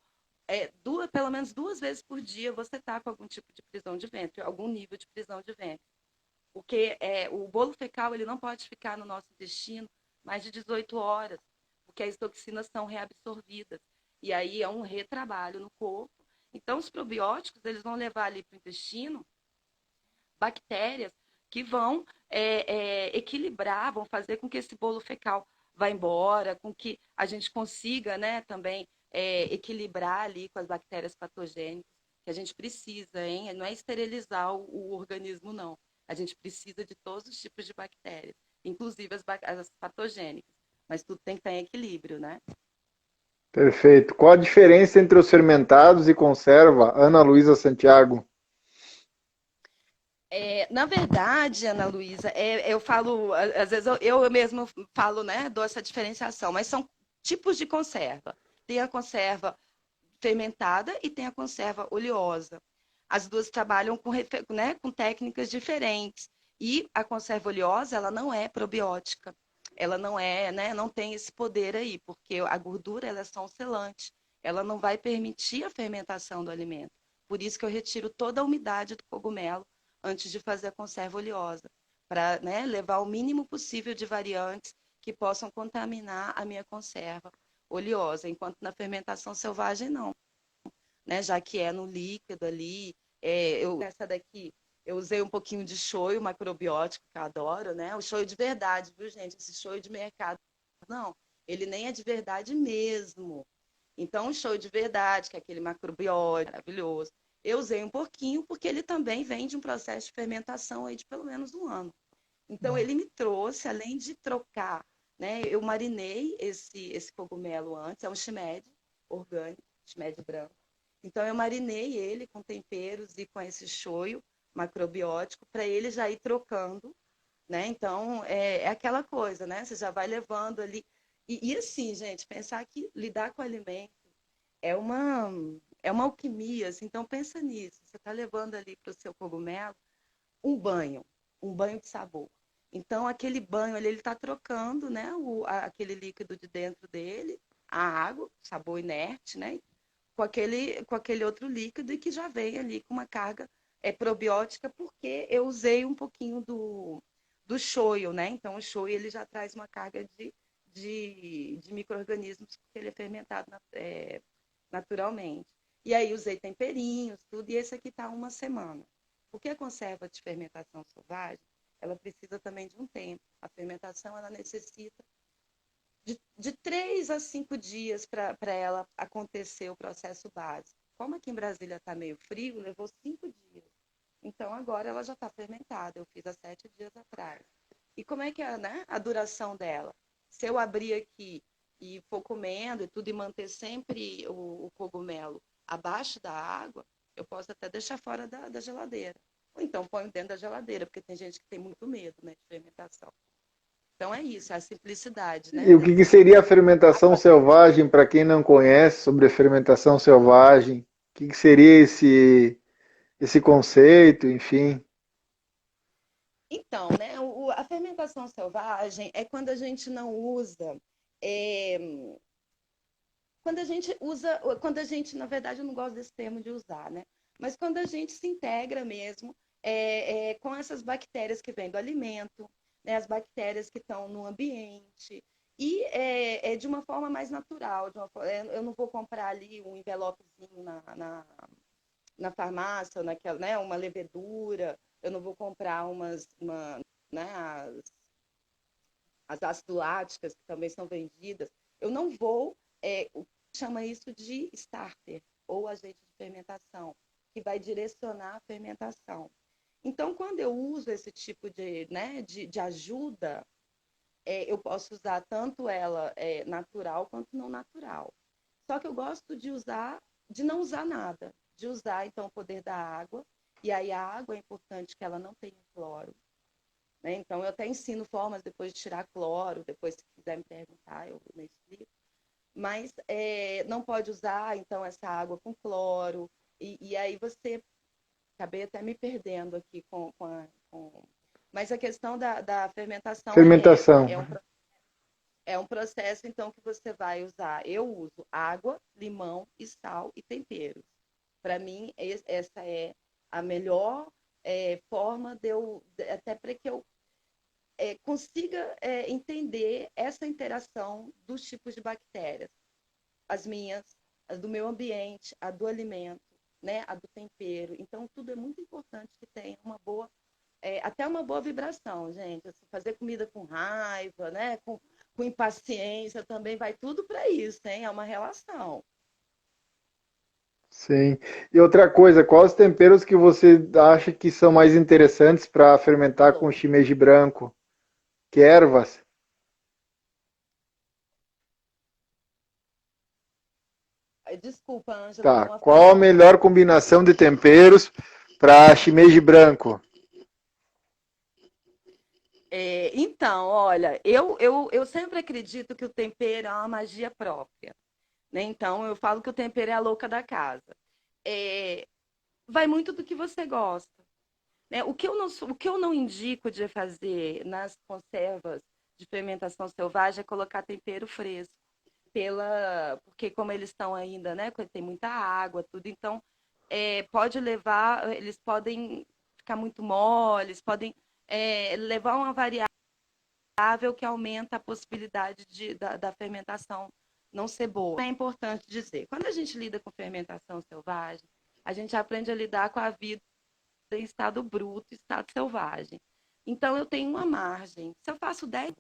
pelo menos 2 vezes por dia, você está com algum tipo de prisão de ventre, algum nível de prisão de ventre. Porque o bolo fecal ele não pode ficar no nosso intestino mais de 18 horas, porque as toxinas são reabsorvidas. E aí é um retrabalho no corpo. Então, os probióticos eles vão levar ali para o intestino bactérias que vão equilibrar, vão fazer com que esse bolo fecal vá embora, com que a gente consiga, né, também equilibrar ali com as bactérias patogênicas que a gente precisa, hein? Não é esterilizar o organismo, não. A gente precisa de todos os tipos de bactérias, inclusive as patogênicas. Mas tudo tem que estar em equilíbrio, né? Perfeito. Qual a diferença entre os fermentados e conserva? Ana Luísa Santiago. Na verdade, Ana Luísa, eu falo, às vezes eu mesmo falo, né, dou essa diferenciação, mas são tipos de conserva. Tem a conserva fermentada e tem a conserva oleosa. As duas trabalham né, com técnicas diferentes. E a conserva oleosa, ela não é probiótica. Ela não né, não tem esse poder aí, porque a gordura ela é só um selante. Ela não vai permitir a fermentação do alimento. Por isso que eu retiro toda a umidade do cogumelo antes de fazer a conserva oleosa, para, né, levar o mínimo possível de variantes que possam contaminar a minha conserva oleosa, enquanto na fermentação selvagem não, né? Já que é no líquido ali. Essa daqui eu usei um pouquinho de shoyu macrobiótico, que eu adoro, né? O shoyu de verdade, viu, gente? Esse shoyu de mercado, não, ele nem é de verdade mesmo. Então, o shoyu de verdade, que é aquele macrobiótico maravilhoso, eu usei um pouquinho porque ele também vem de um processo de fermentação aí de pelo menos um ano. Então, ele me trouxe, além de trocar, né? Eu marinei esse cogumelo antes, é um shimeji orgânico, shimeji branco. Então, eu marinei ele com temperos e com esse shoyu macrobiótico para ele já ir trocando, né? Então, é aquela coisa, né? Você já vai levando ali. E assim, gente, pensar que lidar com alimento é uma, é uma alquimia, assim, então pensa nisso. Você está levando ali para o seu cogumelo um banho, um banho de sabor. Então, aquele banho ali, ele está trocando, né, aquele líquido de dentro dele, a água, sabor inerte, né, com aquele outro líquido e que já vem ali com uma carga probiótica, porque eu usei um pouquinho do shoyu, né? Então, o shoyu ele já traz uma carga de micro-organismos, porque ele é fermentado naturalmente. E aí usei temperinhos, tudo, e esse aqui está uma semana. Porque a conserva de fermentação selvagem, ela precisa também de um tempo. A fermentação, ela necessita de 3 a 5 dias para ela acontecer o processo básico. Como aqui em Brasília está meio frio, levou 5 dias. Então, agora ela já está fermentada. Eu fiz há 7 dias atrás. E como é que é, né, a duração dela? Se eu abrir aqui e for comendo e tudo e manter sempre o cogumelo abaixo da água, eu posso até deixar fora da geladeira. Ou então ponho dentro da geladeira, porque tem gente que tem muito medo, né, de fermentação. Então é isso, é a simplicidade, E né? o que, que seria a fermentação selvagem para quem não conhece sobre a fermentação selvagem? O que, que seria esse conceito, enfim? Então, né, a fermentação selvagem é quando a gente não usa. É, quando a gente, na verdade, eu não gosto desse termo de usar, né? Mas quando a gente se integra mesmo com essas bactérias que vêm do alimento, né, as bactérias que estão no ambiente, e de uma forma mais natural. Eu não vou comprar ali um envelopezinho na farmácia, naquela, né, uma levedura, eu não vou comprar né, as ácido láticas, que também são vendidas. Eu não vou, o que chama isso de starter, ou agente de fermentação, que vai direcionar a fermentação. Então, quando eu uso esse tipo né, de ajuda, eu posso usar tanto ela natural quanto não natural. Só que eu gosto de não usar nada, de usar, então, o poder da água. E aí a água é importante que ela não tenha cloro, né? Então, eu até ensino formas depois de tirar cloro, depois, se quiser me perguntar, eu me explico. Mas não pode usar, então, essa água com cloro. E aí você acabei até me perdendo aqui Mas a questão da fermentação Fermentação. é um processo, então, que você vai usar. Eu uso água, limão e sal e temperos. Para mim, essa é a melhor forma até para que eu consiga entender essa interação dos tipos de bactérias. As minhas, as do meu ambiente, a do alimento, né, a do tempero. Então, tudo é muito importante que tenha até uma boa vibração, gente. Assim, fazer comida com raiva, né, com impaciência também vai tudo para isso, hein? É uma relação. Sim. E outra coisa, quais os temperos que você acha que são mais interessantes para fermentar com Falou. shimeji branco? Que ervas? Desculpa, Ângela, Tá. deu uma Qual a falhada. melhor combinação de temperos para shimeji branco? Então, olha, eu sempre acredito que o tempero é uma magia própria, né? Então, eu falo que o tempero é a louca da casa. É, vai muito do que você gosta, né? O que eu não indico de fazer nas conservas de fermentação selvagem é colocar tempero fresco, porque como eles estão ainda, né? Tem muita água, tudo, então pode levar, eles podem ficar muito moles, podem levar uma variável que aumenta a possibilidade da fermentação não ser boa. É importante dizer, quando a gente lida com fermentação selvagem, a gente aprende a lidar com a vida em estado bruto, estado selvagem. Então, eu tenho uma margem. Se eu faço 10,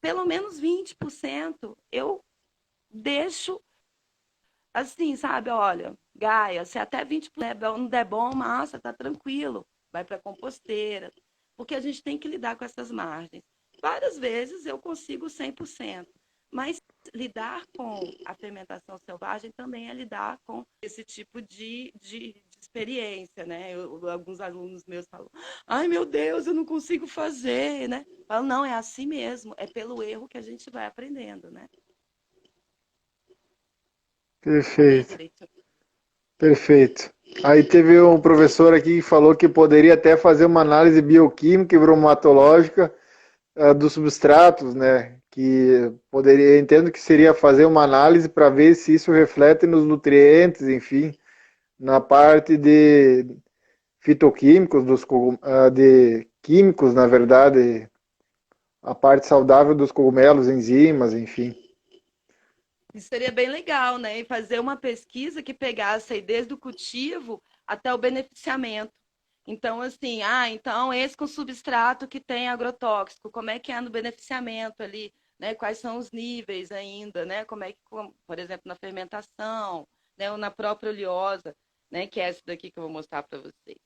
pelo menos 20% eu deixo assim, sabe? Olha, Gaia, se até 20% não der bom, massa, tá tranquilo. Vai para a composteira. Porque a gente tem que lidar com essas margens. Várias vezes eu consigo 100%. Mas lidar com a fermentação selvagem também é lidar com esse tipo de experiência, né? Alguns alunos meus falam, ai meu Deus, eu não consigo fazer, né? Eu falo, não, é assim mesmo, é pelo erro que a gente vai aprendendo, né? Falei Perfeito, direito. perfeito. Aí teve um professor aqui que falou que poderia até fazer uma análise bioquímica e bromatológica dos substratos, né? Que poderia, entendo que seria fazer uma análise para ver se isso reflete nos nutrientes, enfim, na parte de fitoquímicos, de químicos, na verdade, a parte saudável dos cogumelos, enzimas, enfim. Isso seria bem legal, né? E fazer uma pesquisa que pegasse aí desde o cultivo até o beneficiamento. Então, assim, então esse com substrato que tem agrotóxico, como é que é no beneficiamento ali, né? Quais são os níveis ainda, né? Como é que, por exemplo, na fermentação, né? Ou na própria oleosa, né? Que é essa daqui que eu vou mostrar para vocês.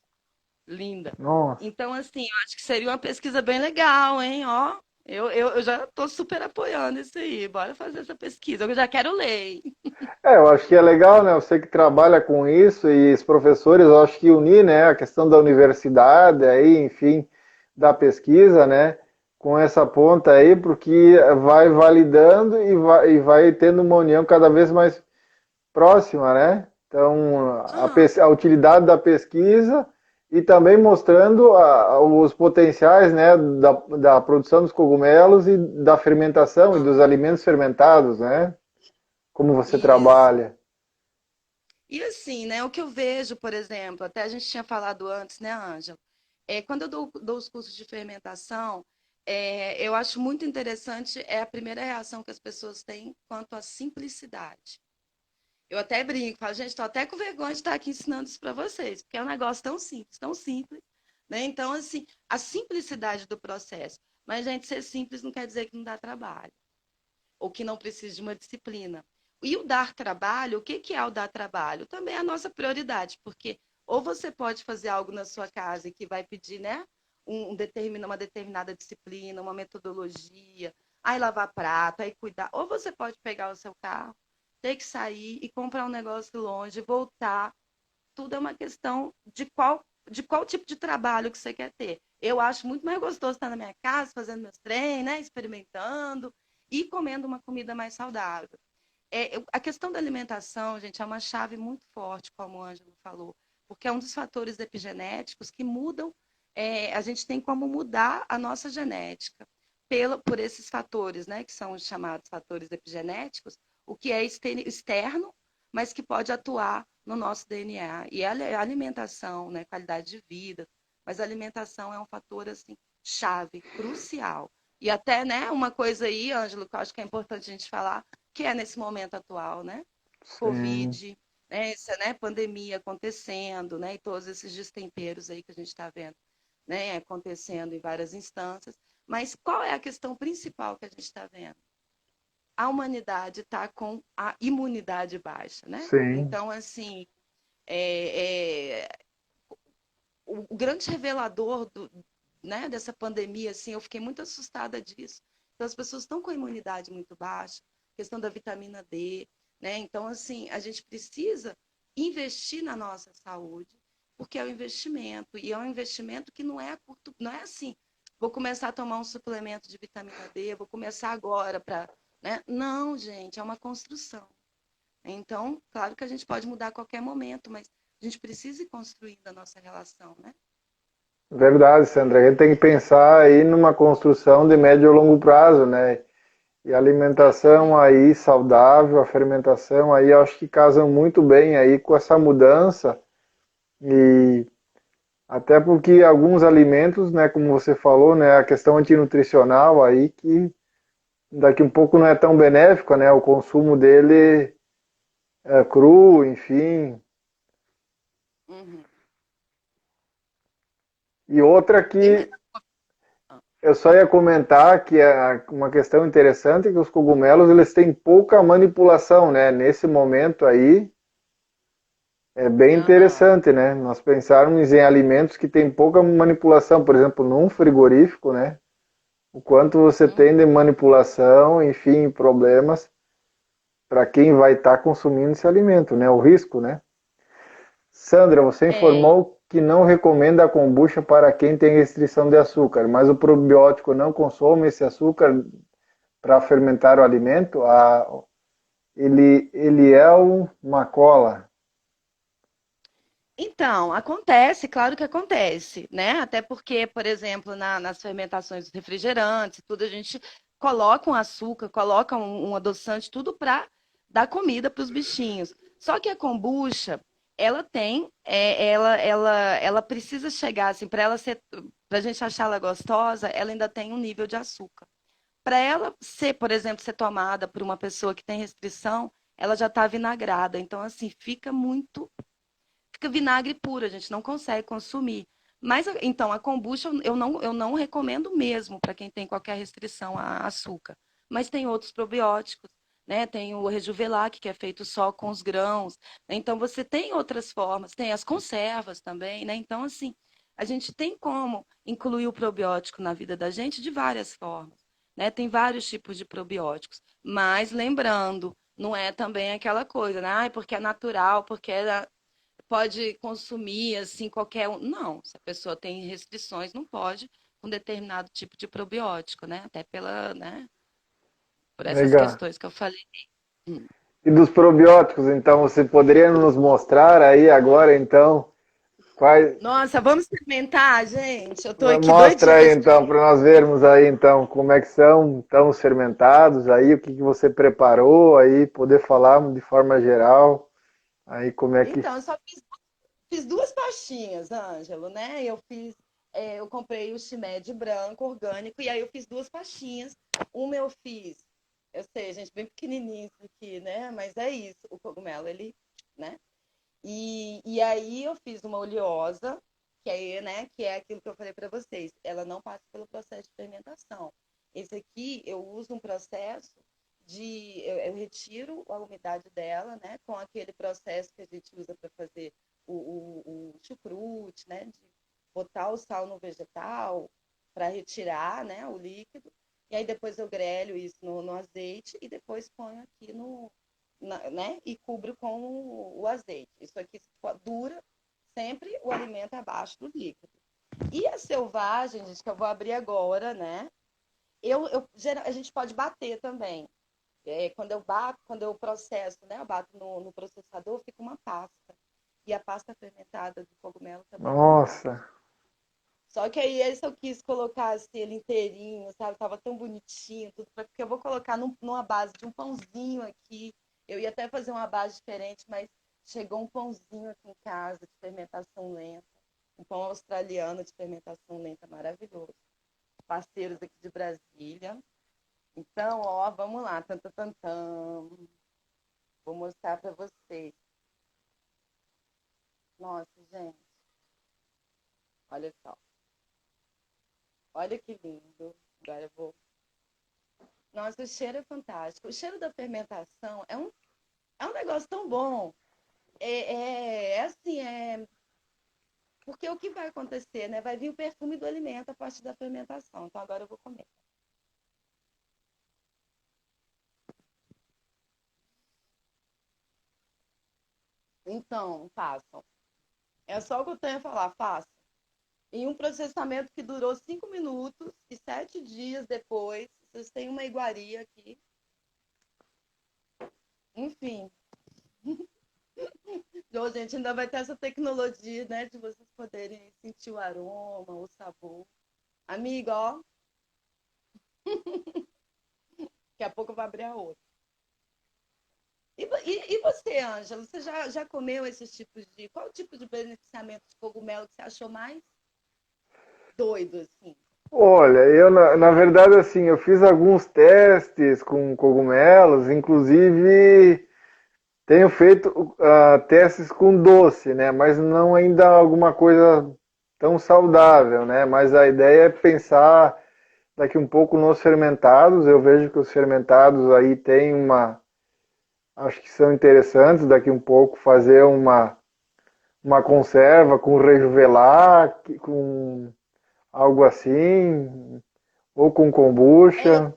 Linda. Nossa. Então, assim, eu acho que seria uma pesquisa bem legal, hein? Ó, eu já estou super apoiando isso aí. Bora fazer essa pesquisa. Eu já quero ler. Eu acho que é legal, né? Você que trabalha com isso e os professores, eu acho que unir, né, a questão da universidade, aí, enfim, da pesquisa, né, com essa ponta aí, porque vai validando e vai tendo uma união cada vez mais próxima, né? Então, Aham. a utilidade da pesquisa e também mostrando os potenciais, né, da produção dos cogumelos e da fermentação e dos alimentos fermentados, né? Como você Isso. trabalha. E assim, né, o que eu vejo, por exemplo, até a gente tinha falado antes, né, Ângela? Quando eu dou os cursos de fermentação, eu acho muito interessante a primeira reação que as pessoas têm quanto à simplicidade. Eu até brinco, falo, gente, estou até com vergonha de estar aqui ensinando isso para vocês, porque é um negócio tão simples, né? Então, assim, a simplicidade do processo. Mas, gente, ser simples não quer dizer que não dá trabalho, ou que não precisa de uma disciplina. E o dar trabalho, o que que é o dar trabalho? Também é a nossa prioridade, porque ou você pode fazer algo na sua casa que vai pedir, né, uma determinada disciplina, uma metodologia, aí lavar prato, aí cuidar, ou você pode pegar o seu carro, ter que sair e comprar um negócio longe, voltar. Tudo é uma questão de qual tipo de trabalho que você quer ter. Eu acho muito mais gostoso estar na minha casa, fazendo meus treinos, né, experimentando e comendo uma comida mais saudável. A questão da alimentação, gente, é uma chave muito forte, como o Ângelo falou. porque é um dos fatores epigenéticos que mudam, a gente tem como mudar a nossa genética por esses fatores, né, que são os chamados fatores epigenéticos, o que é externo, mas que pode atuar no nosso DNA. E a alimentação, né, qualidade de vida, mas a alimentação é um fator assim chave, crucial. E até, né, uma coisa aí, Ângelo, que eu acho que é importante a gente falar, que é nesse momento atual, né? Sim. Covid, né, essa, né, pandemia acontecendo, né, e todos esses destemperos aí que a gente está vendo, né, acontecendo em várias instâncias. Mas qual é a questão principal que a gente está vendo? A humanidade está com a imunidade baixa, né? Sim. Então, assim, é, é, o grande revelador né, dessa pandemia, assim, eu fiquei muito assustada disso. Então, as pessoas estão com a imunidade muito baixa, questão da vitamina D, né? Então, assim, a gente precisa investir na nossa saúde, porque é um investimento, e é um investimento que não é a curto, não é assim, vou começar a tomar um suplemento de vitamina D, vou começar agora para, né? Não, gente, é uma construção. Então, claro que a gente pode mudar a qualquer momento, mas a gente precisa ir construindo a nossa relação, né? Verdade, Sandra. A gente tem que pensar aí numa construção de médio e longo prazo, né? E a alimentação Exatamente. aí saudável, a fermentação aí, eu acho que casam muito bem aí com essa mudança. E até porque alguns alimentos, né, como você falou, né, a questão antinutricional aí que daqui um pouco não é tão benéfico, né, o consumo dele é cru, enfim. Uhum. E outra Tem mais. que eu só ia comentar que é uma questão interessante que os cogumelos eles têm pouca manipulação, né? Nesse momento aí é bem Aham. interessante, né? Nós pensarmos em alimentos que têm pouca manipulação, por exemplo, num frigorífico, né? O quanto você Uhum. tem de manipulação, enfim, problemas para quem vai estar consumindo esse alimento, né? O risco, né? Sandra, você É, informou que não recomenda a kombucha para quem tem restrição de açúcar, mas o probiótico não consome esse açúcar para fermentar o alimento, ele é uma cola. então, acontece, claro que acontece, né? Até porque, por exemplo, nas fermentações dos refrigerantes, tudo a gente coloca um açúcar, coloca um adoçante, tudo para dar comida para os bichinhos. Só que a kombucha, ela tem, ela precisa chegar assim, para ela ser, para a gente achar ela gostosa, ela ainda tem um nível de açúcar. Para ela ser, por exemplo, ser tomada por uma pessoa que tem restrição, ela já está vinagrada. Então, assim, fica vinagre puro, a gente não consegue consumir. Mas então a kombucha eu não recomendo mesmo para quem tem qualquer restrição a açúcar. Mas tem outros probióticos, né? Tem o Rejuvelac, que é feito só com os grãos. Então você tem outras formas, tem as conservas também, né? Então assim, a gente tem como incluir o probiótico na vida da gente de várias formas, né? Tem vários tipos de probióticos, mas lembrando, não é também aquela coisa, né? Ai, porque é natural, porque pode consumir assim qualquer um. Não, se a pessoa tem restrições, não pode com determinado tipo de probiótico, né? Até pela, né? Por essas Legal. questões que eu falei. Hum. E dos probióticos, então, você poderia nos mostrar aí agora, então, quais. Nossa, vamos experimentar, gente. Eu tô aqui Mostra doidinha para aí, então, para experimentar. nós vermos aí, então, como é que são, estão os fermentados aí, o que que você preparou aí, poder falar de forma geral, aí como é que. Então, eu só fiz duas pastinhas, Ângelo, né? Eu comprei o Shimed branco, orgânico, e aí eu fiz duas pastinhas. Uma eu fiz, eu sei, gente, bem pequenininho isso aqui, né? Mas é isso, o cogumelo, ele, né? E aí eu fiz uma oleosa, que aí, né, que é aquilo que eu falei para vocês, ela não passa pelo processo de fermentação. Esse aqui eu uso um processo eu retiro a umidade dela, né, com aquele processo que a gente usa para fazer o chucrute, né, de botar o sal no vegetal para retirar, né, o líquido. E aí depois eu grelho isso no azeite e depois ponho aqui né, e cubro com o azeite. Isso aqui dura sempre o alimento abaixo do líquido. E a selvagem, gente, que eu vou abrir agora, né? A gente pode bater também. Quando eu bato, quando eu processo, né? Eu bato no processador, fica uma pasta. E a pasta fermentada do cogumelo também é fantástica. Nossa. Só que aí esse eu quis colocar assim, ele inteirinho, sabe? Tava tão bonitinho, tudo, porque eu vou colocar numa base de um pãozinho aqui. Eu ia até fazer uma base diferente, mas chegou um pãozinho aqui em casa de fermentação lenta. Um pão australiano de fermentação lenta maravilhoso. Parceiros aqui de Brasília. Então, ó, vamos lá. Tan, tan, tan, tan. Vou mostrar para vocês. Nossa, gente. Olha só. Olha que lindo. Agora eu vou. Nossa, o cheiro é fantástico. O cheiro da fermentação é um negócio tão bom. É assim, porque o que vai acontecer, né? Vai vir o perfume do alimento a partir da fermentação. Então agora eu vou comer. Então, façam. É só o que eu tenho a falar, façam. Em um processamento que durou 5 minutos e 7 dias depois, vocês têm uma iguaria aqui. Enfim. Então, gente, ainda vai ter essa tecnologia, né? De vocês poderem sentir o aroma, o sabor. Amiga, ó. Daqui a pouco eu vou abrir a outra. E você, Ângela? Você já comeu esses tipos de... Qual tipo de beneficiamento de cogumelo que você achou mais doido, assim? Olha, eu na verdade assim, eu fiz alguns testes com cogumelos, inclusive tenho feito testes com doce, né? Mas não ainda alguma coisa tão saudável, né? Mas a ideia é pensar daqui um pouco nos fermentados. Eu vejo que os fermentados aí tem acho que são interessantes daqui um pouco fazer uma conserva com rejuvelar, com algo assim, ou com kombucha.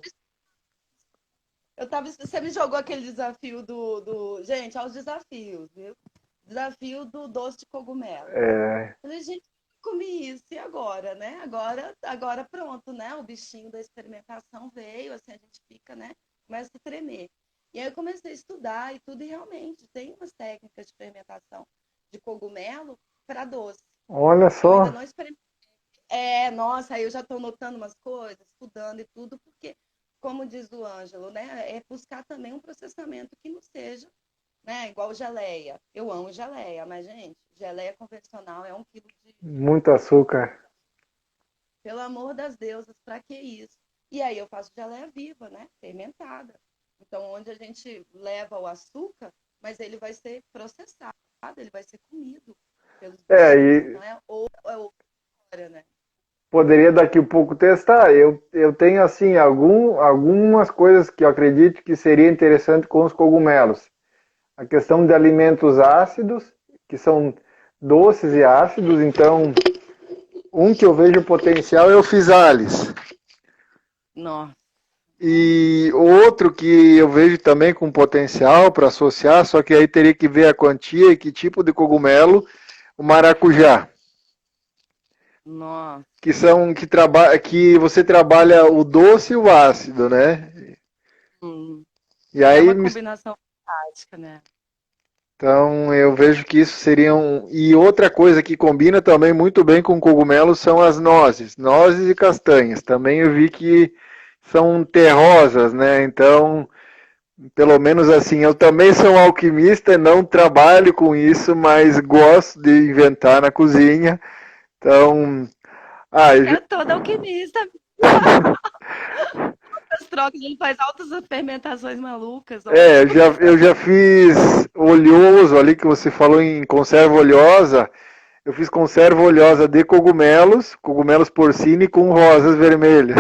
Você me jogou aquele desafio Gente, aos desafios, viu? Desafio do doce de cogumelo. É, Falei, gente, comi isso, e agora, né? Agora pronto, né? O bichinho da experimentação veio, assim, a gente fica, né? Começa a tremer. E aí eu comecei a estudar e tudo, e realmente tem umas técnicas de fermentação de cogumelo para doce. olha Eu ainda só. não experimentei. Nossa, aí eu já estou notando umas coisas, estudando e tudo, porque, como diz o Ângelo, né? É buscar também um processamento que não seja, né? Igual geleia. Eu amo geleia, mas, gente, geleia convencional é 1 quilo de... Muito açúcar. Pelo amor das deusas, para que isso? E aí eu faço geleia viva, né? Fermentada. Então, onde a gente leva o açúcar, mas ele vai ser processado, ele vai ser comido pelos bichinhos. E Então, é outra história, né? poderia daqui um pouco testar. Eu tenho assim algumas coisas que eu acredito que seria interessante com os cogumelos. A questão de alimentos ácidos, que são doces e ácidos, então um que eu vejo potencial é o physalis. Nossa. E outro que eu vejo também com potencial para associar, só que aí teria que ver a quantia e que tipo de cogumelo, o maracujá. Nossa. Que você trabalha o doce e o ácido, né? E É aí uma combinação fantástica, né? então eu vejo que isso seria e outra coisa que combina também muito bem com cogumelos são as nozes e castanhas. Também eu vi que são terrosas, né? Então, pelo menos assim, eu também sou um alquimista, não trabalho com isso, mas gosto de inventar na cozinha. Então, É toda alquimista. As trocas, ele faz altas fermentações malucas. eu já fiz oleoso ali que você falou em conserva oleosa. Eu fiz conserva oleosa de cogumelos porcini com rosas vermelhas.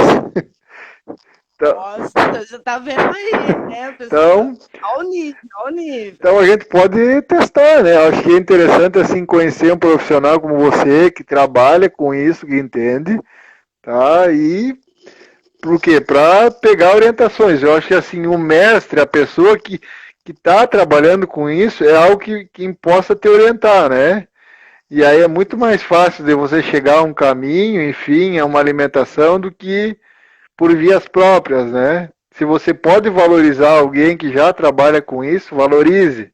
Então, Nossa, já tá vendo aí, né, pessoal? então, Ao nível, ao nível. então a gente pode testar, né? Acho que é interessante assim conhecer um profissional como você que trabalha com isso, que entende, tá? E por quê? Para pegar orientações. Eu acho que assim o mestre, a pessoa que está trabalhando com isso, é algo que possa te orientar, né? E aí é muito mais fácil de você chegar a um caminho, enfim, a uma alimentação do que por vias próprias, né? Se você pode valorizar alguém que já trabalha com isso, valorize.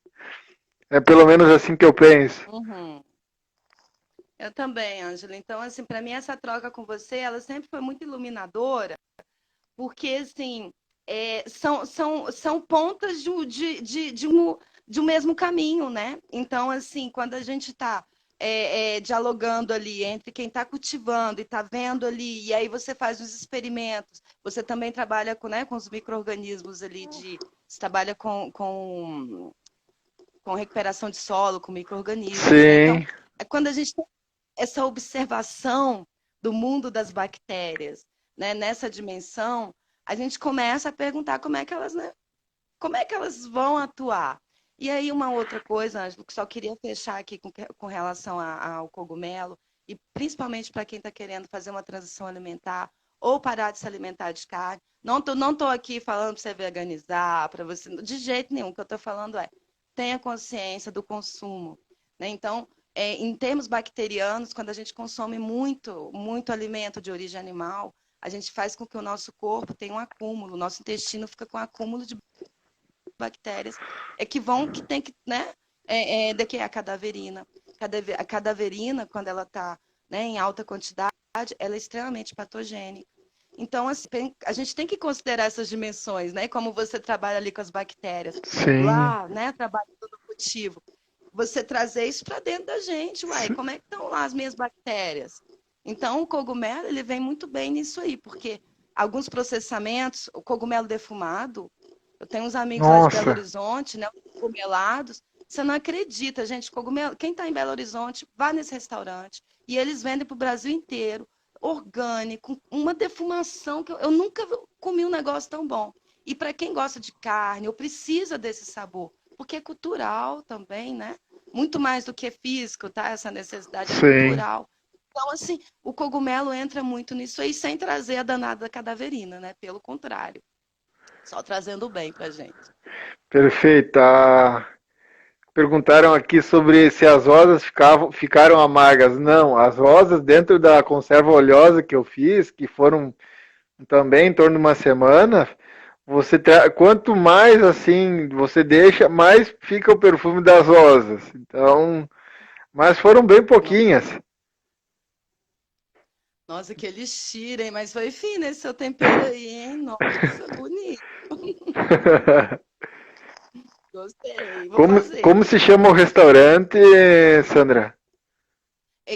É pelo menos assim que eu penso. Uhum. Eu também, Ângela. Então, assim, para mim essa troca com você, ela sempre foi muito iluminadora, porque, assim, são pontas de um mesmo caminho, né? Então, assim, quando a gente está dialogando ali entre quem está cultivando e está vendo ali, e aí você faz os experimentos, você também trabalha com, né, com os micro-organismos ali, você trabalha com recuperação de solo, com micro-organismos, né? Então, Sim, quando a gente tem essa observação do mundo das bactérias, né, nessa dimensão, a gente começa a perguntar como é que elas, né, como é que elas vão atuar. E aí uma outra coisa, Ângelo, que só queria fechar aqui com relação ao cogumelo, e principalmente para quem está querendo fazer uma transição alimentar ou parar de se alimentar de carne. Não tô aqui falando para você veganizar, para você. De jeito nenhum. O que eu estou falando é tenha consciência do consumo. Né? Então, em termos bacterianos, quando a gente consome muito, muito alimento de origem animal, a gente faz com que o nosso corpo tenha um acúmulo, o nosso intestino fica com um acúmulo de bactérias que tem que, né? Daqui é a cadaverina. A cadaverina, quando ela está, né, em alta quantidade, ela é extremamente patogênica. Então, assim, a gente tem que considerar essas dimensões, né? Como você trabalha ali com as bactérias, sim. lá, né, trabalhando no cultivo. Você trazer isso para dentro da gente, uai, como é que estão lá as minhas bactérias? Então, o cogumelo, ele vem muito bem nisso aí, porque alguns processamentos, o cogumelo defumado, eu tenho uns amigos lá de Belo Nossa, Horizonte, né, cogumelados, você não acredita, gente, cogumelo, quem está em Belo Horizonte, vá nesse restaurante, e eles vendem para o Brasil inteiro, orgânico, uma defumação que eu nunca comi um negócio tão bom. E para quem gosta de carne, ou precisa desse sabor, porque é cultural também, né? Muito mais do que físico, tá? Essa necessidade é sim. cultural. Então, assim, o cogumelo entra muito nisso aí, sem trazer a danada cadaverina, né? Pelo contrário, só trazendo o bem pra gente. Perfeito. Perguntaram aqui sobre se as rosas ficaram amargas. Não, as rosas dentro da conserva oleosa que eu fiz, que foram também em torno de uma semana, quanto mais assim você deixa, mais fica o perfume das rosas. Então, mas foram bem pouquinhas. Nossa, que elixir, hein? Mas foi fino esse seu tempero aí, hein? Nossa, bonito. Gostei. Vou Como fazer. se chama o restaurante, Sandra?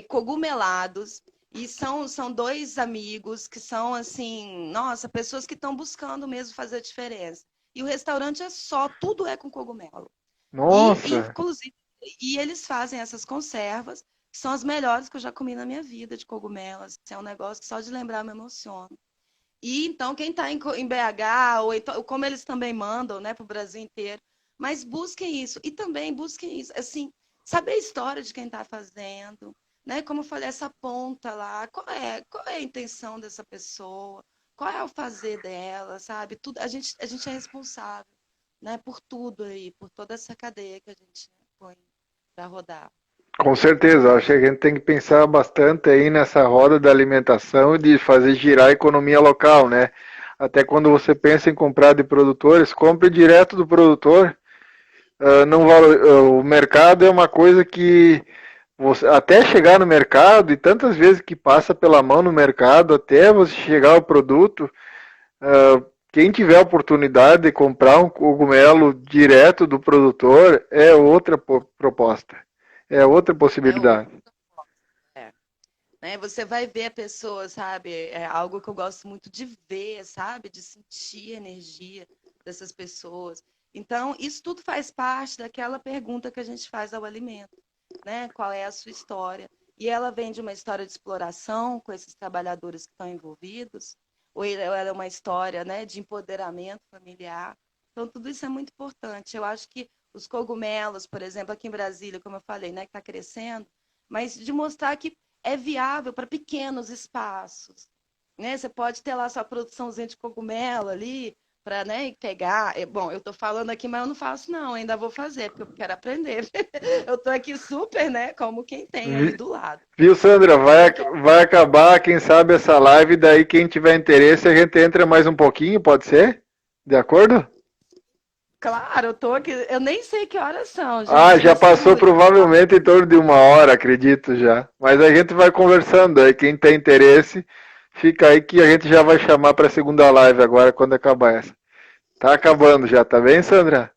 Cogumelados. E são dois amigos que são, assim, nossa, pessoas que estão buscando mesmo fazer a diferença. E o restaurante é só, tudo é com cogumelo. Nossa, Inclusive, e eles fazem essas conservas, que são as melhores que eu já comi na minha vida de cogumelos. É um negócio que só de lembrar me emociona. E então, quem está em BH, ou então, como eles também mandam, né, para o Brasil inteiro, mas busquem isso. E também busquem isso, assim, saber a história de quem está fazendo, né? Como eu falei, essa ponta lá, qual é a intenção dessa pessoa, qual é o fazer dela, sabe? Tudo, a gente é responsável, né, por tudo aí, por toda essa cadeia que a gente, né, põe para rodar. com certeza. Acho que a gente tem que pensar bastante aí nessa roda da alimentação e de fazer girar a economia local, né? Até quando você pensa em comprar de produtores, compre direto do produtor. Não o mercado é uma coisa que você, até chegar no mercado, e tantas vezes que passa pela mão no mercado, até você chegar ao produto, quem tiver a oportunidade de comprar um cogumelo direto do produtor é outra proposta, é outra É outro. possibilidade. É. Né? Você vai ver a pessoa, sabe? É algo que eu gosto muito de ver, sabe? De sentir a energia dessas pessoas. Então, isso tudo faz parte daquela pergunta que a gente faz ao alimento, né? Qual é a sua história? E ela vem de uma história de exploração com esses trabalhadores que estão envolvidos, ou ela é uma história, né, de empoderamento familiar. Então, tudo isso é muito importante. Eu acho que os cogumelos, por exemplo, aqui em Brasília, como eu falei, né, que está crescendo, mas de mostrar que é viável para pequenos espaços. Né? Você pode ter lá sua produçãozinha de cogumelo ali, para, né, pegar. Bom, eu estou falando aqui, mas eu não faço, não, ainda vou fazer, porque eu quero aprender. Eu estou aqui super, né, como quem tem aí do lado. Viu, Sandra? Mas eu quero. Vai acabar, quem sabe, essa live, daí quem tiver interesse, a gente entra mais um pouquinho, pode ser? De acordo? Claro, eu tô aqui. Eu nem sei que horas são, Ah, gente. já Eu sou passou ruim. provavelmente em torno de 1 hora, acredito já. Mas a gente vai conversando aí. Quem tem interesse, fica aí que a gente já vai chamar para a segunda live agora quando acabar essa. Tá acabando já, tá bem, Sandra?